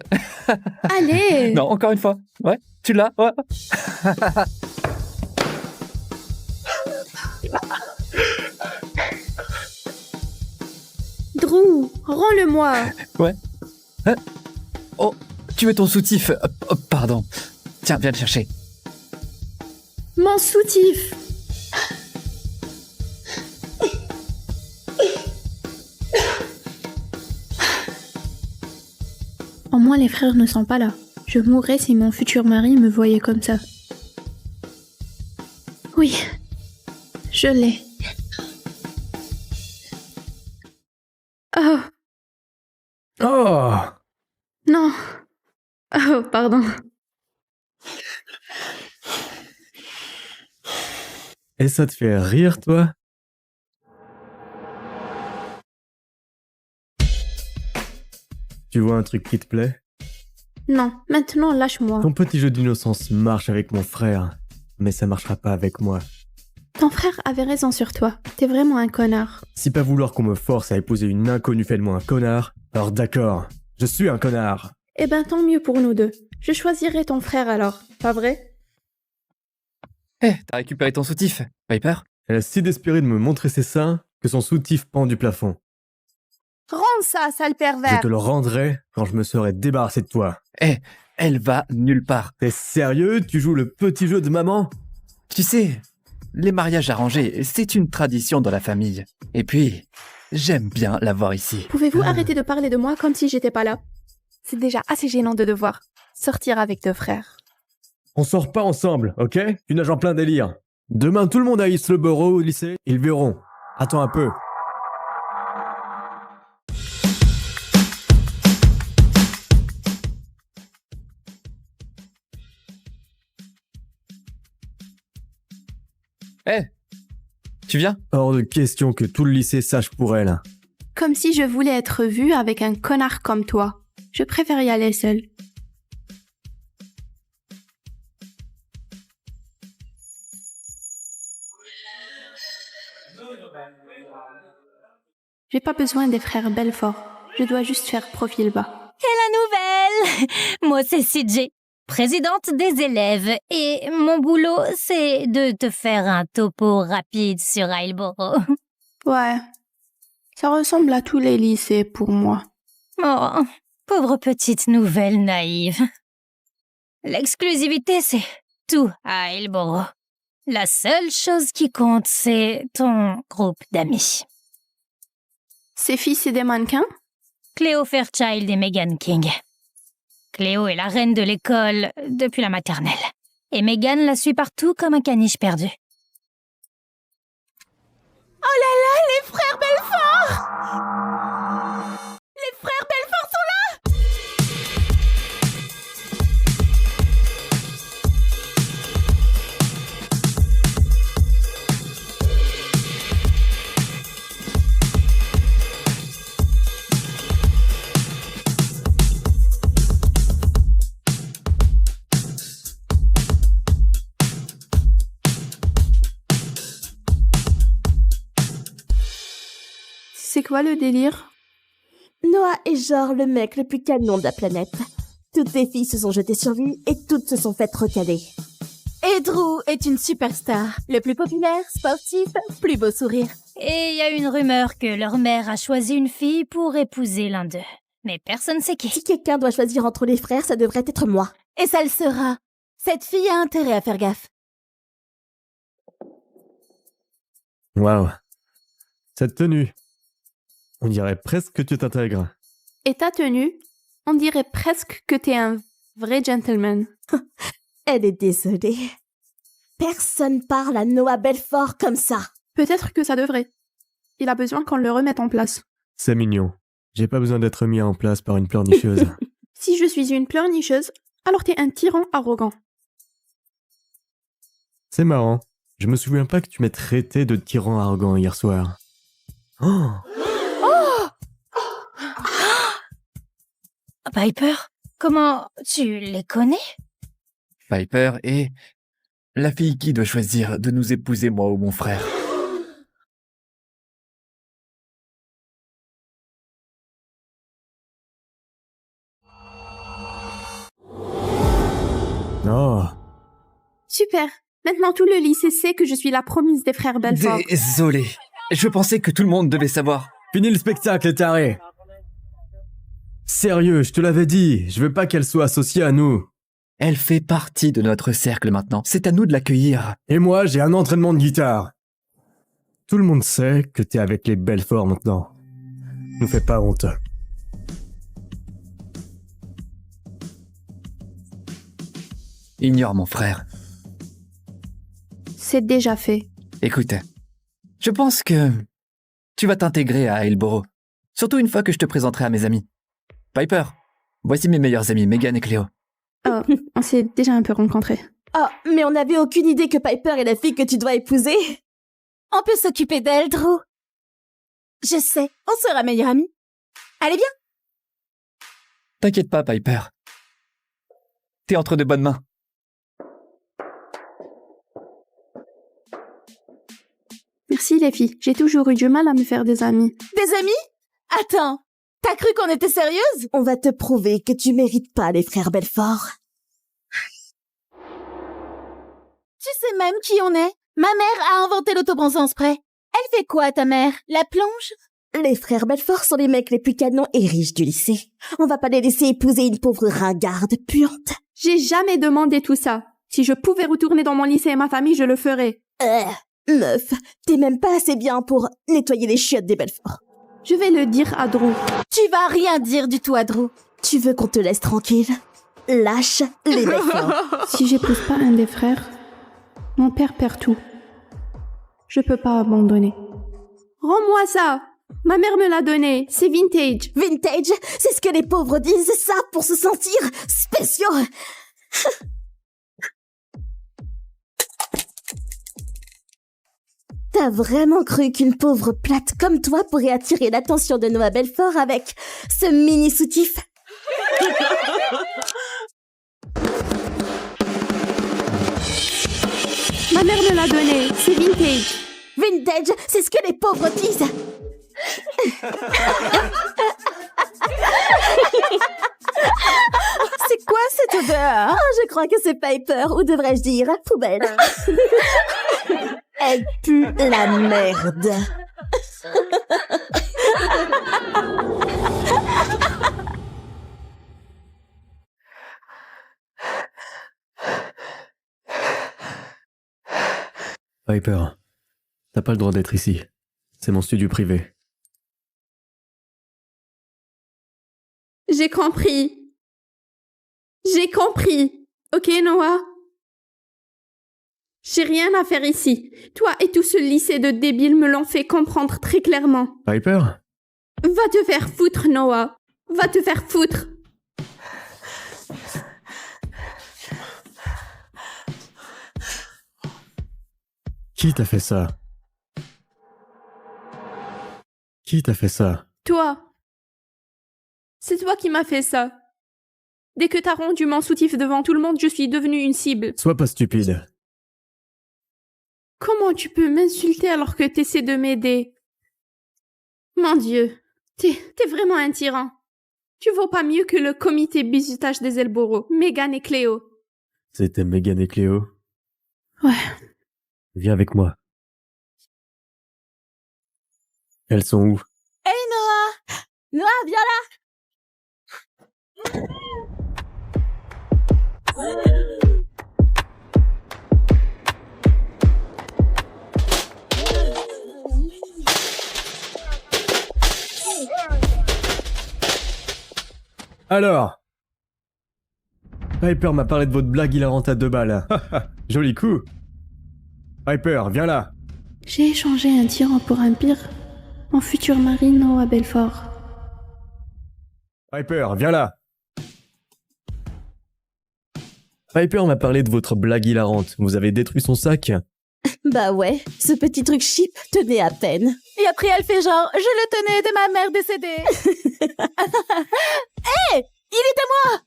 Allez. Non, encore une fois. Ouais, tu l'as. Ouais. Drew, rends-le-moi. Ouais. Hein? Oh, tu veux ton soutif? Oh, pardon. Tiens, viens le chercher. Mon soutif. Au moins les frères ne sont pas là. Je mourrais si mon futur mari me voyait comme ça. Oui, je l'ai. Oh. Oh! Non. Oh, pardon. Et ça te fait rire, toi? Tu vois un truc qui te plaît? Non, maintenant lâche-moi. Ton petit jeu d'innocence marche avec mon frère, mais ça marchera pas avec moi. Ton frère avait raison sur toi. T'es vraiment un connard. Si pas vouloir qu'on me force à épouser une inconnue fait de moi un connard, alors d'accord, je suis un connard. Eh ben tant mieux pour nous deux. Je choisirai ton frère alors, pas vrai? Eh, t'as récupéré ton soutif, Piper? Elle a si d'espérer de me montrer ses seins que son soutif pend du plafond. Rends ça, sale Je pervers. te le rendrai quand je me serai débarrassé de toi. Eh, elle va nulle part. T'es sérieux? Tu joues le petit jeu de maman? Tu sais, les mariages arrangés, c'est une tradition dans la famille. Et puis, j'aime bien la voir ici. Pouvez-vous arrêter de parler de moi comme si j'étais pas là? C'est déjà assez gênant de devoir sortir avec deux frères. On sort pas ensemble, ok? Tu nages en plein délire. Demain, tout le monde à Hillsborough au lycée, ils verront. Attends un peu. Eh, tu viens? Hors de question que tout le lycée sache pour elle. Comme si je voulais être vue avec un connard comme toi. Je préfère y aller seule. J'ai pas besoin des frères Belfort. Je dois juste faire profil bas. Et la nouvelle! Moi, c'est CJ, présidente des élèves. Et mon boulot, c'est de te faire un topo rapide sur Hillsborough. Ouais. Ça ressemble à tous les lycées pour moi. Oh, pauvre petite nouvelle naïve. L'exclusivité, c'est tout à Hillsborough. La seule chose qui compte, c'est ton groupe d'amis. Ces filles, c'est des mannequins? Cléo Fairchild et Megan King. Cléo est la reine de l'école depuis la maternelle. Et Megan la suit partout comme un caniche perdu. Oh là là, les frères Belfort! Les frères Belfort sont là! C'est quoi le délire? Noah est genre le mec le plus canon de la planète. Toutes les filles se sont jetées sur lui et toutes se sont faites recaler. Et Drew est une superstar, le plus populaire, sportif, plus beau sourire. Et il y a une rumeur que leur mère a choisi une fille pour épouser l'un d'eux. Mais personne sait qui. Si quelqu'un doit choisir entre les frères, ça devrait être moi. Et ça le sera. Cette fille a intérêt à faire gaffe. Waouh. Cette tenue. On dirait presque que tu t'intègres. Et ta tenue? On dirait presque que t'es un vrai gentleman. Elle est désolée. Personne parle à Noah Belfort comme ça. Peut-être que ça devrait. Il a besoin qu'on le remette en place. C'est mignon. J'ai pas besoin d'être mis en place par une pleurnicheuse. Si je suis une pleurnicheuse, alors t'es un tyran arrogant. C'est marrant. Je me souviens pas que tu m'aies traité de tyran arrogant hier soir. Oh! Piper, comment tu les connais? Piper est la fille qui doit choisir de nous épouser, moi ou mon frère. Oh! Super. Maintenant tout le lycée sait que je suis la promise des frères Belfort. Désolé. Je pensais que tout le monde devait savoir. Fini le spectacle, taré! Sérieux, je te l'avais dit, je veux pas qu'elle soit associée à nous. Elle fait partie de notre cercle maintenant. C'est à nous de l'accueillir. Et moi, j'ai un entraînement de guitare. Tout le monde sait que t'es avec les Belfort maintenant. Nous fais pas honte. Ignore mon frère. C'est déjà fait. Écoute, je pense que tu vas t'intégrer à Hillborough. Surtout une fois que je te présenterai à mes amis. Piper, voici mes meilleurs amis, Megan et Cléo. Oh, on s'est déjà un peu rencontrés. Oh, mais on n'avait aucune idée que Piper est la fille que tu dois épouser. On peut s'occuper d'elle, Drew. Je sais, on sera meilleurs amis. Allez, viens. T'inquiète pas, Piper. T'es entre de bonnes mains. Merci les filles, j'ai toujours eu du mal à me faire des amis. Des amis? Attends, t'as cru qu'on était sérieuse? On va te prouver que tu mérites pas les frères Belfort. Tu sais même qui on est? Ma mère a inventé l'autobronzant spray. Elle fait quoi, ta mère? La plonge? Les frères Belfort sont les mecs les plus canons et riches du lycée. On va pas les laisser épouser une pauvre ringarde puante. J'ai jamais demandé tout ça. Si je pouvais retourner dans mon lycée et ma famille, je le ferais. Meuf, t'es même pas assez bien pour nettoyer les chiottes des Belfort. Je vais le dire à Drew. Tu vas rien dire du tout à Drew. Tu veux qu'on te laisse tranquille? Lâche les Belfort. Si j'épouse pas un des frères, mon père perd tout. Je peux pas abandonner. Rends-moi ça! Ma mère me l'a donné, c'est vintage. Vintage? C'est ce que les pauvres disent, ça, pour se sentir spéciaux. T'as vraiment cru qu'une pauvre plate comme toi pourrait attirer l'attention de Noah Belfort avec ce mini soutif? Ma mère me l'a donné, c'est vintage. Vintage, c'est ce que les pauvres disent. C'est quoi cette odeur? Oh, je crois que c'est Piper, ou devrais-je dire poubelle. Elle pue la merde. Piper, t'as pas le droit d'être ici. C'est mon studio privé. J'ai compris. J'ai compris. Ok, Noah? J'ai rien à faire ici. Toi et tout ce lycée de débiles me l'ont fait comprendre très clairement. Piper? Va te faire foutre, Noah. Va te faire foutre. Qui t'a fait ça? Qui t'a fait ça? Toi. C'est toi qui m'as fait ça. Dès que t'as rendu mon soutif devant tout le monde, je suis devenue une cible. Sois pas stupide. Comment tu peux m'insulter alors que t'essaies de m'aider? Mon Dieu, t'es vraiment un tyran. Tu vaux pas mieux que le comité bizutage des Hillborough, Megan et Cléo. C'était Megan et Cléo? Ouais. Viens avec moi. Elles sont où? Hey Noah! Noah, viens là! Alors, Piper m'a parlé de votre blague hilarante à 2 balles. Joli coup. Piper, viens là. J'ai échangé un tyran pour un pire. Mon futur mari, Noah Belfort. Piper, viens là. Piper m'a parlé de votre blague hilarante. Vous avez détruit son sac? Bah ouais, ce petit truc cheap tenait à peine. Et après, elle fait genre, je le tenais de ma mère décédée. Hé, il est à moi.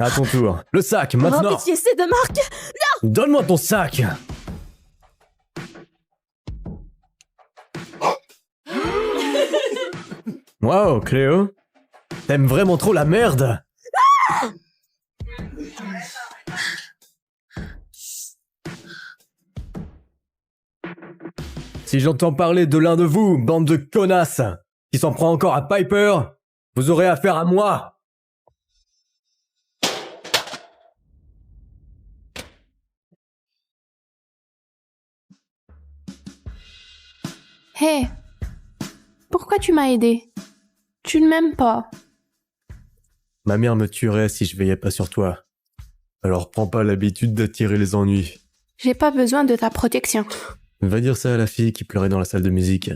À ton tour. Le sac, maintenant. Oh pitié, c'est de Marc. Non. Donne-moi ton sac. Wow, Cléo. T'aimes vraiment trop la merde. Si j'entends parler de l'un de vous, bande de connasses, qui s'en prend encore à Piper, vous aurez affaire à moi. Hé, pourquoi tu m'as aidé? Tu ne m'aimes pas. Ma mère me tuerait si je veillais pas sur toi. Alors prends pas l'habitude d'attirer les ennuis. J'ai pas besoin de ta protection. Va dire ça à la fille qui pleurait dans la salle de musique.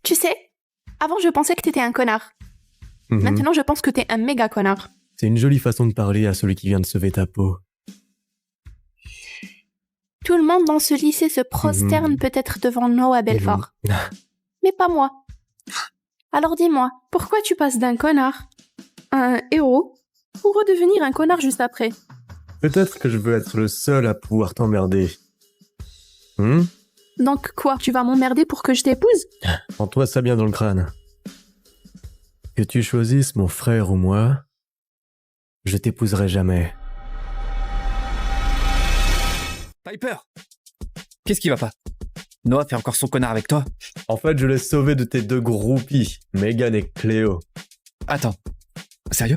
Tu sais, avant je pensais que t'étais un connard. Mhm. Maintenant je pense que t'es un méga connard. C'est une jolie façon de parler à celui qui vient de sauver ta peau. Tout le monde dans ce lycée se prosterne peut-être devant Noah Belfort. Mais pas moi. Alors dis-moi, pourquoi tu passes d'un connard à un héros pour redevenir un connard juste après? Peut-être que je veux être le seul à pouvoir t'emmerder. Donc quoi, tu vas m'emmerder pour que je t'épouse? Prends-toi ça bien dans le crâne. Que tu choisisses mon frère ou moi, je t'épouserai jamais. Piper! Qu'est-ce qui va pas? Noah fait encore son connard avec toi? En fait, je l'ai sauvé de tes 2 groupies, Megan et Cléo. Attends, sérieux?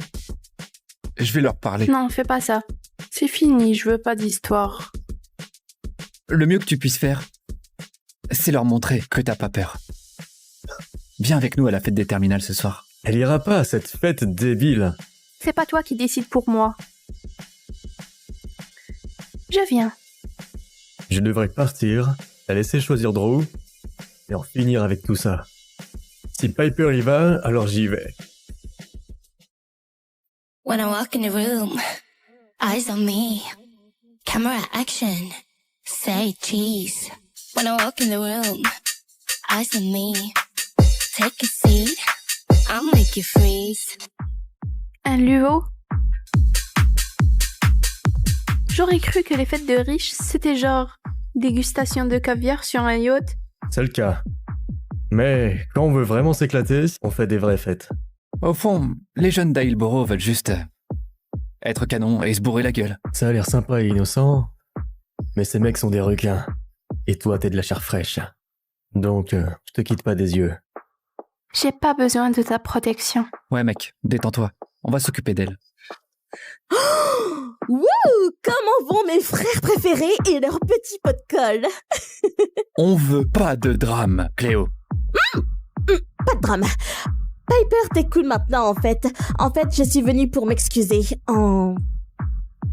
Je vais leur parler. Non, fais pas ça. C'est fini, je veux pas d'histoire. Le mieux que tu puisses faire, c'est leur montrer que t'as pas peur. Viens avec nous à la fête des terminales ce soir. Elle ira pas à cette fête débile. C'est pas toi qui décides pour moi. Je viens. Je devrais partir, la laisser choisir Drew, et en finir avec tout ça. Si Piper y va, alors j'y vais. When I walk in the room, eyes on me, camera action, say cheese. When I walk in the room, eyes on me, take a seat, I'll make you freeze. Un luo? J'aurais cru que les fêtes de riches, c'était genre dégustation de caviar sur un yacht. C'est le cas. Mais quand on veut vraiment s'éclater, on fait des vraies fêtes. Au fond, les jeunes d'Ailboro veulent juste être canon et se bourrer la gueule. Ça a l'air sympa et innocent, mais ces mecs sont des requins. Et toi, t'es de la chair fraîche. Donc, je te quitte pas des yeux. J'ai pas besoin de ta protection. Ouais mec, détends-toi. On va s'occuper d'elle. Wouh! Comment vont mes frères préférés et leurs petits pots de colle? On veut pas de drame, Cléo. Pas de drame. Piper, t'es cool maintenant, en fait. En fait, je suis venue pour m'excuser en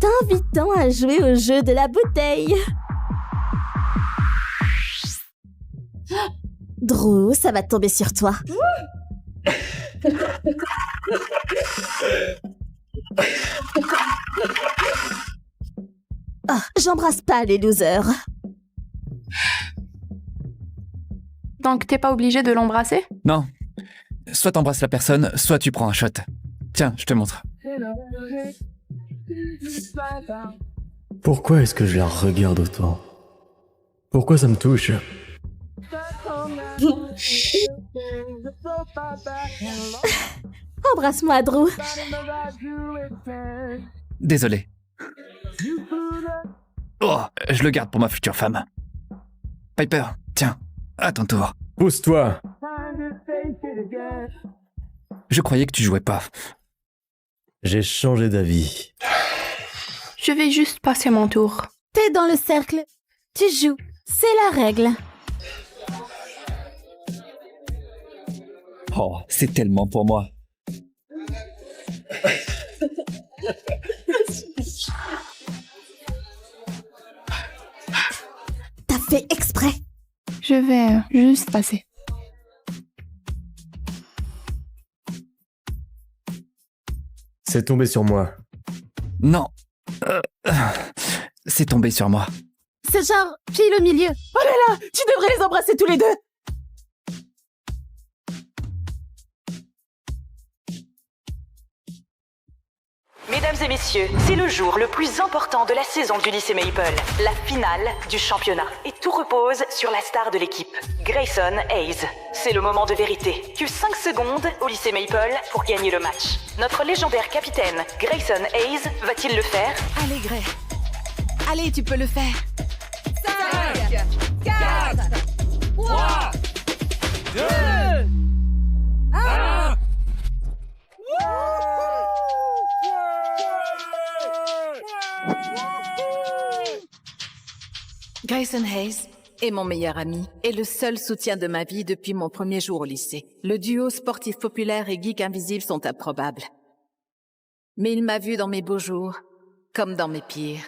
t'invitant à jouer au jeu de la bouteille. Drew, ça va tomber sur toi. Oh, j'embrasse pas les losers. Donc t'es pas obligé de l'embrasser? Non. Soit t'embrasses la personne, soit tu prends un shot. Tiens, je te montre. Pourquoi est-ce que je la regarde autant? Pourquoi ça me touche? Embrasse-moi, Drew. Désolé. Oh, je le garde pour ma future femme. Piper, tiens, à ton tour. Pousse-toi. Je croyais que tu jouais pas. J'ai changé d'avis. Je vais juste passer mon tour. T'es dans le cercle. Tu joues. C'est la règle. Oh, c'est tellement pour moi. T'as fait exprès. Je vais juste passer. C'est tombé sur moi. Non. C'est tombé sur moi. C'est genre, pile au milieu. Oh là là, tu devrais les embrasser tous les deux. Mesdames et messieurs, c'est le jour le plus important de la saison du lycée Maple, la finale du championnat. Et tout repose sur la star de l'équipe, Grayson Hayes. C'est le moment de vérité. Que 5 secondes au lycée Maple pour gagner le match. Notre légendaire capitaine, Grayson Hayes, va-t-il le faire? Allez, Gray. Allez, tu peux le faire. 5, 4, 3, 2, 1. Grayson Hayes est mon meilleur ami et le seul soutien de ma vie depuis mon premier jour au lycée. Le duo sportif populaire et geek invisible sont improbables. Mais il m'a vu dans mes beaux jours, comme dans mes pires.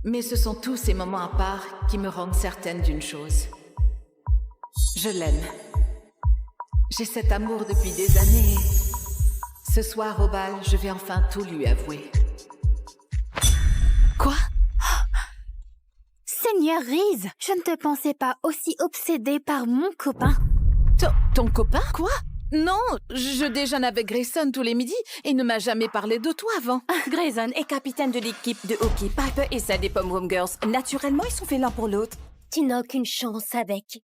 Mais ce sont tous ces moments à part qui me rendent certaine d'une chose. Je l'aime. J'ai cet amour depuis des années. Ce soir au bal, je vais enfin tout lui avouer. Quoi? Seigneur Reese, je ne te pensais pas aussi obsédée par mon copain. Ton copain? Quoi? Non, je déjeune avec Grayson tous les midis et il ne m'a jamais parlé de toi avant. Grayson est capitaine de l'équipe de hockey. Piper et celle des Pom Girls. Naturellement, ils sont faits l'un pour l'autre. Tu n'as aucune chance avec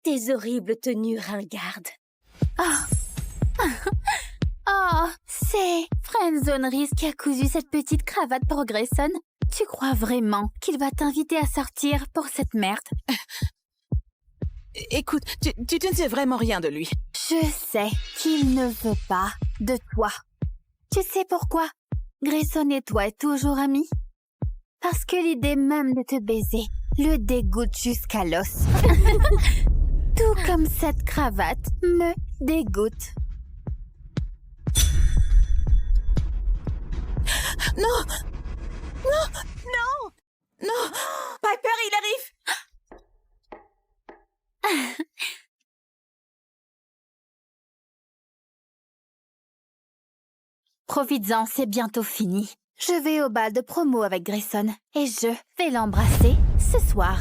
tes horribles tenues ringardes. Oh, c'est Friendzone Reese qui a cousu cette petite cravate pour Grayson. Tu crois vraiment qu'il va t'inviter à sortir pour cette merde? Écoute, tu ne sais vraiment rien de lui. Je sais qu'il ne veut pas de toi. Tu sais pourquoi Grayson et toi êtes toujours amis? Parce que l'idée même de te baiser le dégoûte jusqu'à l'os. Tout comme cette cravate me dégoûte. Non! Non! Non! Non! Piper, il arrive! Profites-en, c'est bientôt fini. Je vais au bal de promo avec Grayson et je vais l'embrasser ce soir.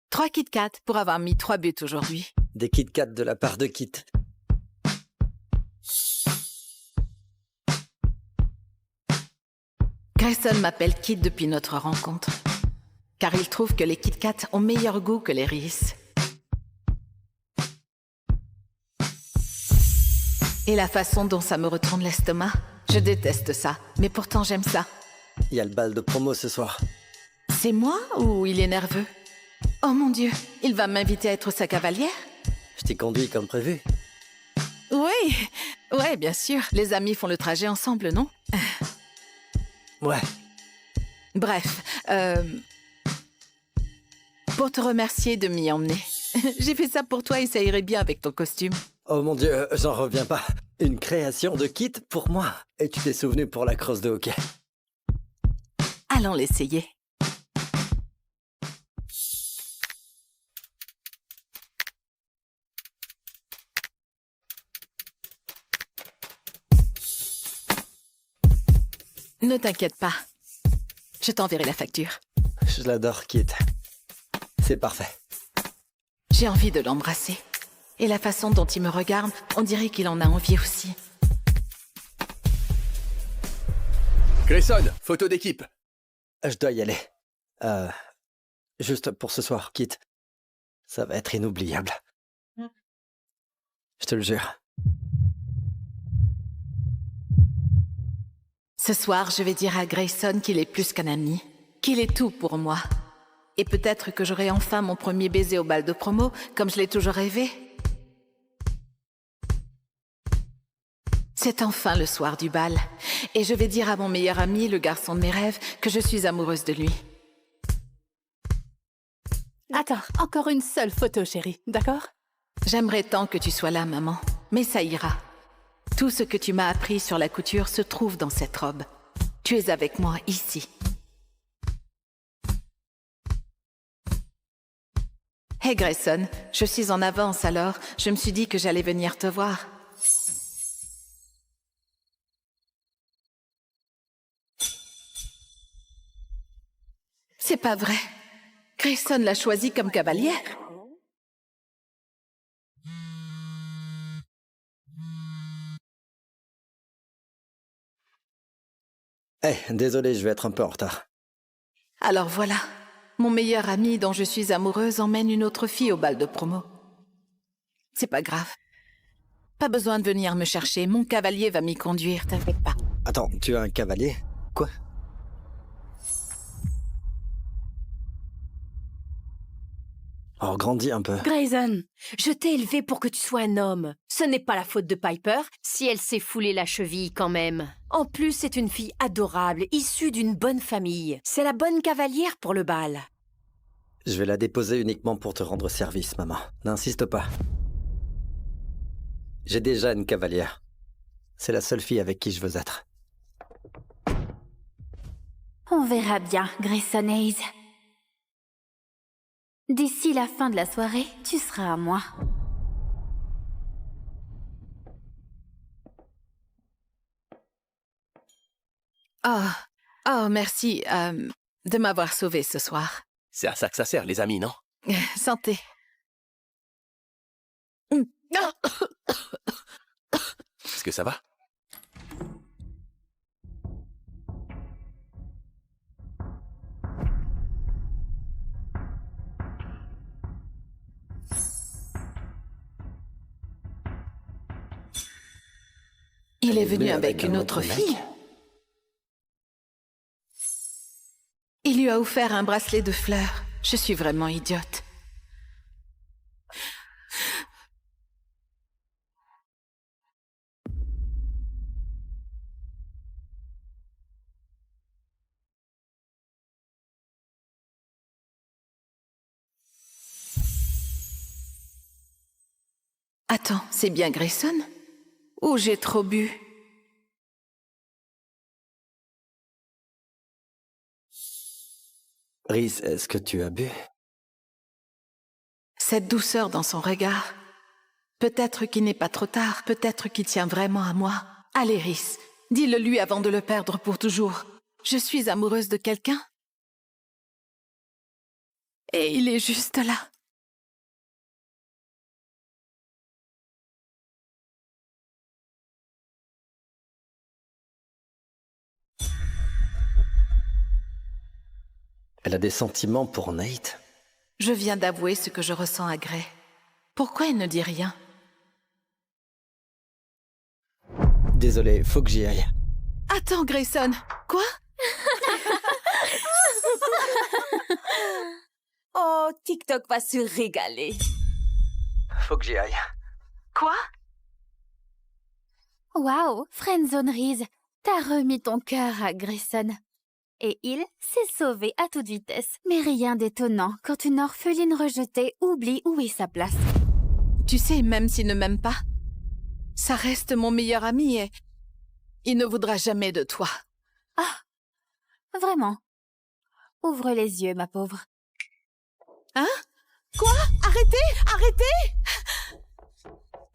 Trois Kit Kat pour avoir mis 3 buts aujourd'hui. Des Kit Kat de la part de Kit. Grayson m'appelle Kit depuis notre rencontre. Car il trouve que les Kit Kat ont meilleur goût que les Reese. Et la façon dont ça me retourne l'estomac, je déteste ça. Mais pourtant j'aime ça. Il y a le bal de promo ce soir. C'est moi ou il est nerveux? Oh mon Dieu, il va m'inviter à être sa cavalière? Je t'y conduis comme prévu. Oui, ouais, bien sûr. Les amis font le trajet ensemble, non? Ouais. Bref, pour te remercier de m'y emmener. J'ai fait ça pour toi et ça irait bien avec ton costume. Oh mon Dieu, j'en reviens pas. Une création de Kit pour moi. Et tu t'es souvenu pour la crosse de hockey. Allons l'essayer. Ne t'inquiète pas. Je t'enverrai la facture. Je l'adore, Kit. C'est parfait. J'ai envie de l'embrasser. Et la façon dont il me regarde, on dirait qu'il en a envie aussi. Grayson, photo d'équipe. Je dois y aller. Juste pour ce soir, Kit. Ça va être inoubliable. Je te le jure. Ce soir, je vais dire à Grayson qu'il est plus qu'un ami, qu'il est tout pour moi. Et peut-être que j'aurai enfin mon premier baiser au bal de promo, comme je l'ai toujours rêvé. C'est enfin le soir du bal. Et je vais dire à mon meilleur ami, le garçon de mes rêves, que je suis amoureuse de lui. Attends, encore une seule photo, chérie, d'accord? J'aimerais tant que tu sois là, maman. Mais ça ira. Tout ce que tu m'as appris sur la couture se trouve dans cette robe. Tu es avec moi ici. Hey Grayson, je suis en avance alors. Je me suis dit que j'allais venir te voir. C'est pas vrai. Grayson l'a choisi comme cavalière. Désolé, je vais être un peu en retard. Alors voilà. Mon meilleur ami dont je suis amoureuse emmène une autre fille au bal de promo. C'est pas grave. Pas besoin de venir me chercher. Mon cavalier va m'y conduire, t'inquiète pas. Attends, tu as un cavalier? Quoi? Oh, grandis un peu. Grayson, je t'ai élevé pour que tu sois un homme. Ce n'est pas la faute de Piper si elle s'est foulée la cheville quand même. En plus, c'est une fille adorable, issue d'une bonne famille. C'est la bonne cavalière pour le bal. Je vais la déposer uniquement pour te rendre service, maman. N'insiste pas. J'ai déjà une cavalière. C'est la seule fille avec qui je veux être. On verra bien, Grayson Hayes. D'ici la fin de la soirée, tu seras à moi. Oh, merci de m'avoir sauvée ce soir. C'est à ça que ça sert, les amis, non? Santé. Est-ce que ça va? Il est venu avec une autre fille. Il lui a offert un bracelet de fleurs. Je suis vraiment idiote. Attends, c'est bien Grayson? Ou j'ai trop bu? Rhys, est-ce que tu as bu? Cette douceur dans son regard. Peut-être qu'il n'est pas trop tard, peut-être qu'il tient vraiment à moi. Allez, Rhys, dis-le lui avant de le perdre pour toujours. Je suis amoureuse de quelqu'un. Et il est juste là. Elle a des sentiments pour Nate? Je viens d'avouer ce que je ressens à Gray. Pourquoi il ne dit rien? Désolé, faut que j'y aille. Attends, Grayson. Quoi? Oh, TikTok va se régaler. Faut que j'y aille. Quoi? Waouh, Friendzone Reese, t'as remis ton cœur à Grayson. Et il s'est sauvé à toute vitesse. Mais rien d'étonnant quand une orpheline rejetée oublie où est sa place. Tu sais, même s'il ne m'aime pas, ça reste mon meilleur ami et il ne voudra jamais de toi. Ah, vraiment? Ouvre les yeux, ma pauvre. Hein? Quoi? Arrêtez! Arrêtez!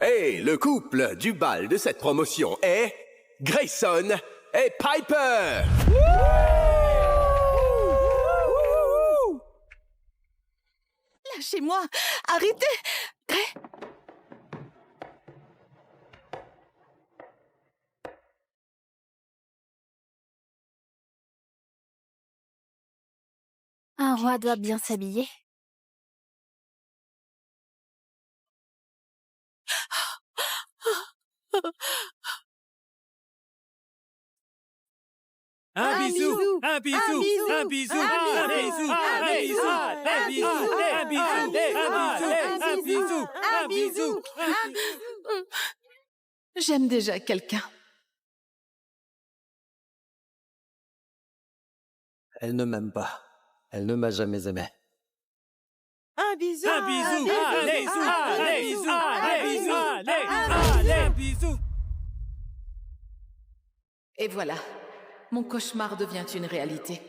Hey, le couple du bal de cette promotion est Grayson et Piper! Lâchez-moi! Arrêtez! Gray! Un roi doit bien s'habiller. Un bisou, un bisou, un bisou, un bisou, un bisou, un bisou, un bisou, un bisou, un bisou, un bisou. J'aime déjà quelqu'un. Elle ne m'aime pas. Elle ne m'a jamais aimé. Un bisou. Un bisou. Allez, bisou. Et voilà, mon cauchemar devient une réalité.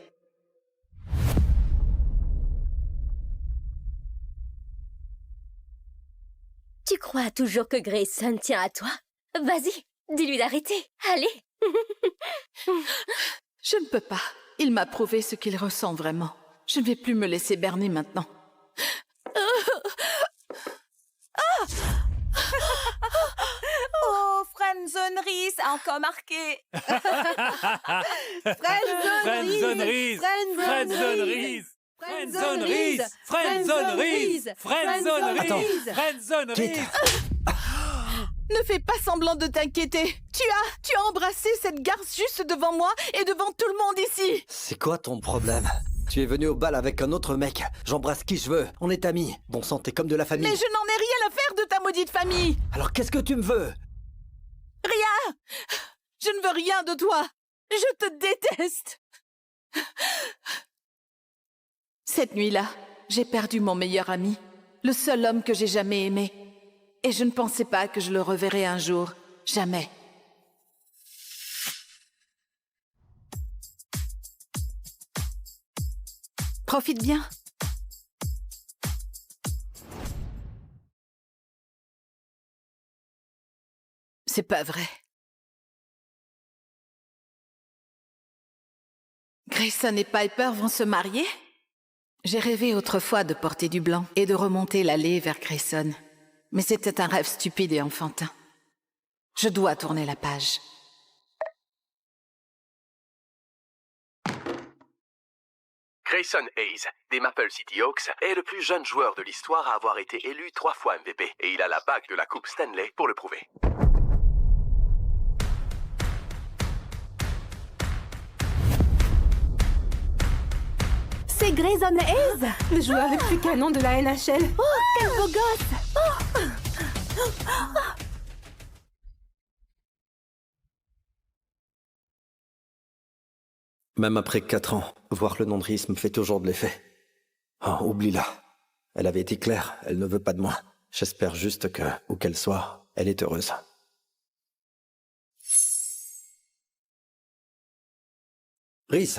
Tu crois toujours que Grayson tient à toi? Vas-y, dis-lui d'arrêter. Allez. Je ne peux pas. Il m'a prouvé ce qu'il ressent vraiment. Je ne vais plus me laisser berner maintenant. Oh, friendzonerie, ça a encore marqué. Friendzonerie. Ne fais pas semblant de t'inquiéter. Tu as embrassé cette garce juste devant moi et devant tout le monde ici. C'est quoi ton problème? Tu es venu au bal avec un autre mec. J'embrasse qui je veux. On est amis. Bon sang, t'es comme de la famille. Mais je n'en ai rien à faire de ta maudite famille. Alors qu'est-ce que tu me veux? Rien. Je ne veux rien de toi. Je te déteste. Cette nuit-là, j'ai perdu mon meilleur ami, le seul homme que j'ai jamais aimé. Et je ne pensais pas que je le reverrais un jour. Jamais. Profite bien. C'est pas vrai. Grayson et Piper vont se marier? J'ai rêvé autrefois de porter du blanc et de remonter l'allée vers Grayson. Mais c'était un rêve stupide et enfantin. Je dois tourner la page. Grayson Hayes, des Maple City Hawks, est le plus jeune joueur de l'histoire à avoir été élu 3 fois MVP. Et il a la bague de la Coupe Stanley pour le prouver. C'est Grayson Hayes, le joueur le plus canon de la NHL. Oh, quel beau gosse! Même après 4 ans, voir le nom de Rhys me fait toujours de l'effet. Oh, oublie-la. Elle avait été claire, elle ne veut pas de moi. J'espère juste que, où qu'elle soit, elle est heureuse. Rhys!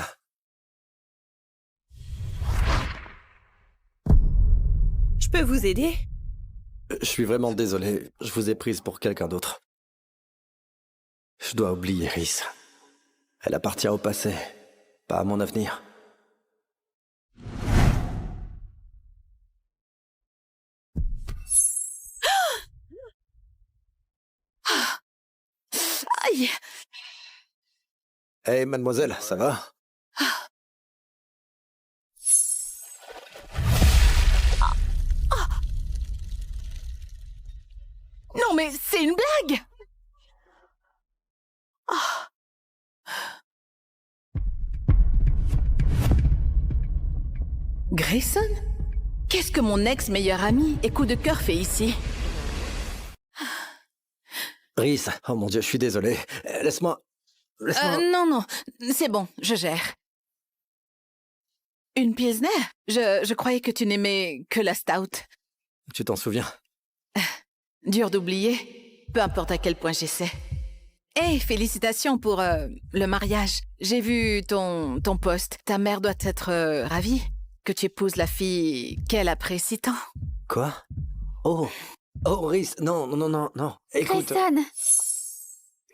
Je peux vous aider? Je suis vraiment désolé, je vous ai prise pour quelqu'un d'autre. Je dois oublier Rhys. Elle appartient au passé, pas à mon avenir. Aïe! Hé, mademoiselle, ça va? Non mais c'est une blague! Grayson? Qu'est-ce que mon ex-meilleur ami et coup de cœur fait ici? Rhys, oh mon Dieu, je suis désolé. Laisse-moi... Non, c'est bon, je gère. Une Pilsner? Je croyais que tu n'aimais que la stout. Tu t'en souviens? Dur d'oublier, peu importe à quel point j'essaie. Hey, félicitations pour le mariage. J'ai vu ton post. Ta mère doit être ravie que tu épouses la fille qu'elle apprécie tant. Quoi? Oh, Rhys, non. Écoute... Grayson,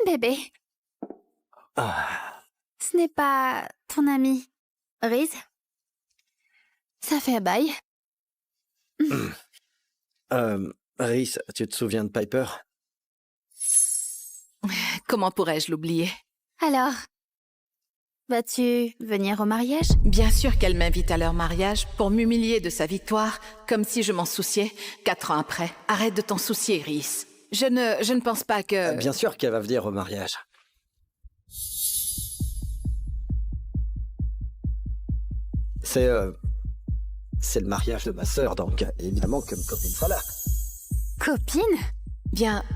bébé, Ah. ce n'est pas ton ami, Rhys. Ça fait un bail. Rhys, tu te souviens de Piper? Comment pourrais-je l'oublier? Alors, vas-tu venir au mariage? Bien sûr qu'elle m'invite à leur mariage pour m'humilier de sa victoire, comme si je m'en souciais 4 ans après. Arrête de t'en soucier, Rhys. Je ne pense pas que... Bien sûr qu'elle va venir au mariage. C'est le mariage de ma sœur, donc évidemment que ma copine sera là. Copine?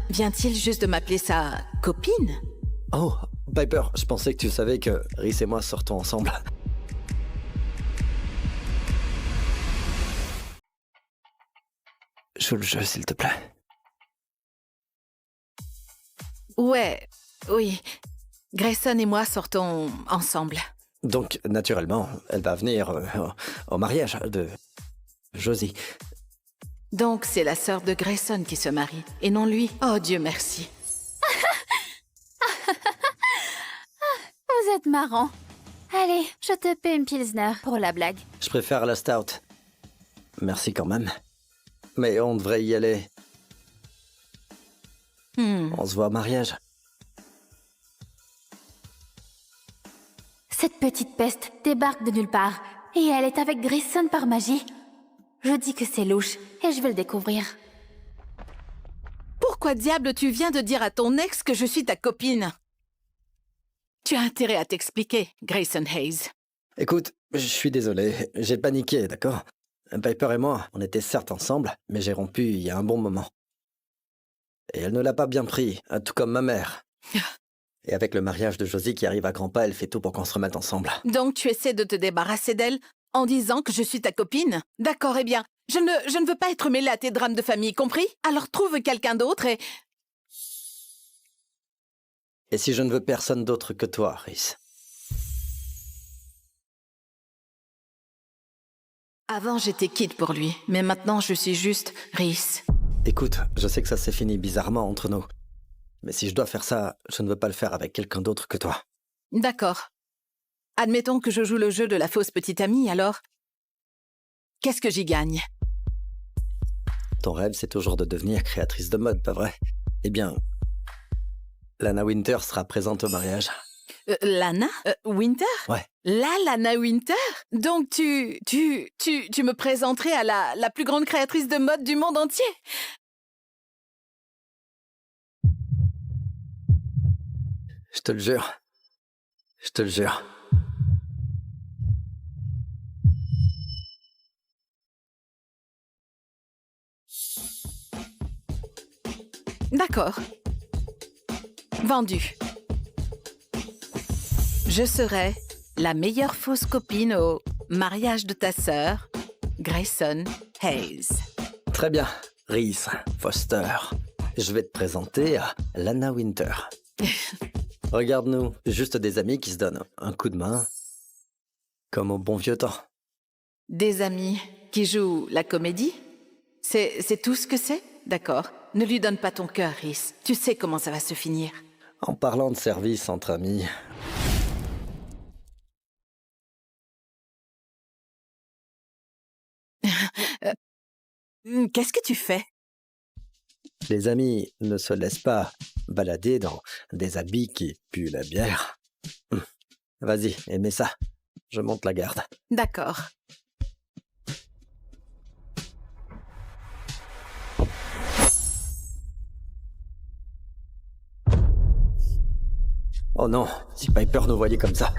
Vient-il juste de m'appeler sa copine? Oh, Piper, je pensais que tu savais que Rhys et moi sortons ensemble. Joue le jeu, s'il te plaît. Ouais, oui. Grayson et moi sortons ensemble. Donc, naturellement, elle va venir au mariage de Josie. Donc, c'est la sœur de Grayson qui se marie, et non lui. Oh, Dieu merci. Vous êtes marrant. Allez, je te paie une pilsner pour la blague. Je préfère la stout. Merci quand même. Mais on devrait y aller. On se voit au mariage. Cette petite peste débarque de nulle part, et elle est avec Grayson par magie. Je dis que c'est louche, et je vais le découvrir. Pourquoi diable tu viens de dire à ton ex que je suis ta copine? Tu as intérêt à t'expliquer, Grayson Hayes. Écoute, je suis désolé, j'ai paniqué, d'accord? Piper et moi, on était certes ensemble, mais j'ai rompu il y a un bon moment. Et elle ne l'a pas bien pris, tout comme ma mère. Et avec le mariage de Josie qui arrive à grands pas, elle fait tout pour qu'on se remette ensemble. Donc tu essaies de te débarrasser d'elle en disant que je suis ta copine? D'accord, eh bien, je ne veux pas être mêlée à tes drames de famille, compris? Alors trouve quelqu'un d'autre et... Et si je ne veux personne d'autre que toi, Rhys? Avant, j'étais quitte pour lui, mais maintenant, je suis juste Rhys. Écoute, je sais que ça s'est fini bizarrement entre nous. Mais si je dois faire ça, je ne veux pas le faire avec quelqu'un d'autre que toi. D'accord. Admettons que je joue le jeu de la fausse petite amie, alors... Qu'est-ce que j'y gagne? Ton rêve, c'est toujours de devenir créatrice de mode, pas vrai? Eh bien, Lana Winter sera présente au mariage. Lana Winter? Ouais. Lana Winter? Donc tu me présenterais à la plus grande créatrice de mode du monde entier? Je te le jure. Je te le jure. D'accord. Vendu. Je serai la meilleure fausse copine au mariage de ta sœur, Grayson Hayes. Très bien, Rhys Foster. Je vais te présenter à Lana Winter. Regarde-nous, juste des amis qui se donnent un coup de main, comme au bon vieux temps. Des amis qui jouent la comédie? C'est tout ce que c'est? D'accord. Ne lui donne pas ton cœur, Rhys. Tu sais comment ça va se finir. En parlant de service entre amis... Qu'est-ce que tu fais? Les amis ne se laissent pas balader dans des habits qui puent la bière. Vas-y, aimez ça. Je monte la garde. D'accord. Oh non, si Piper nous voyait comme ça,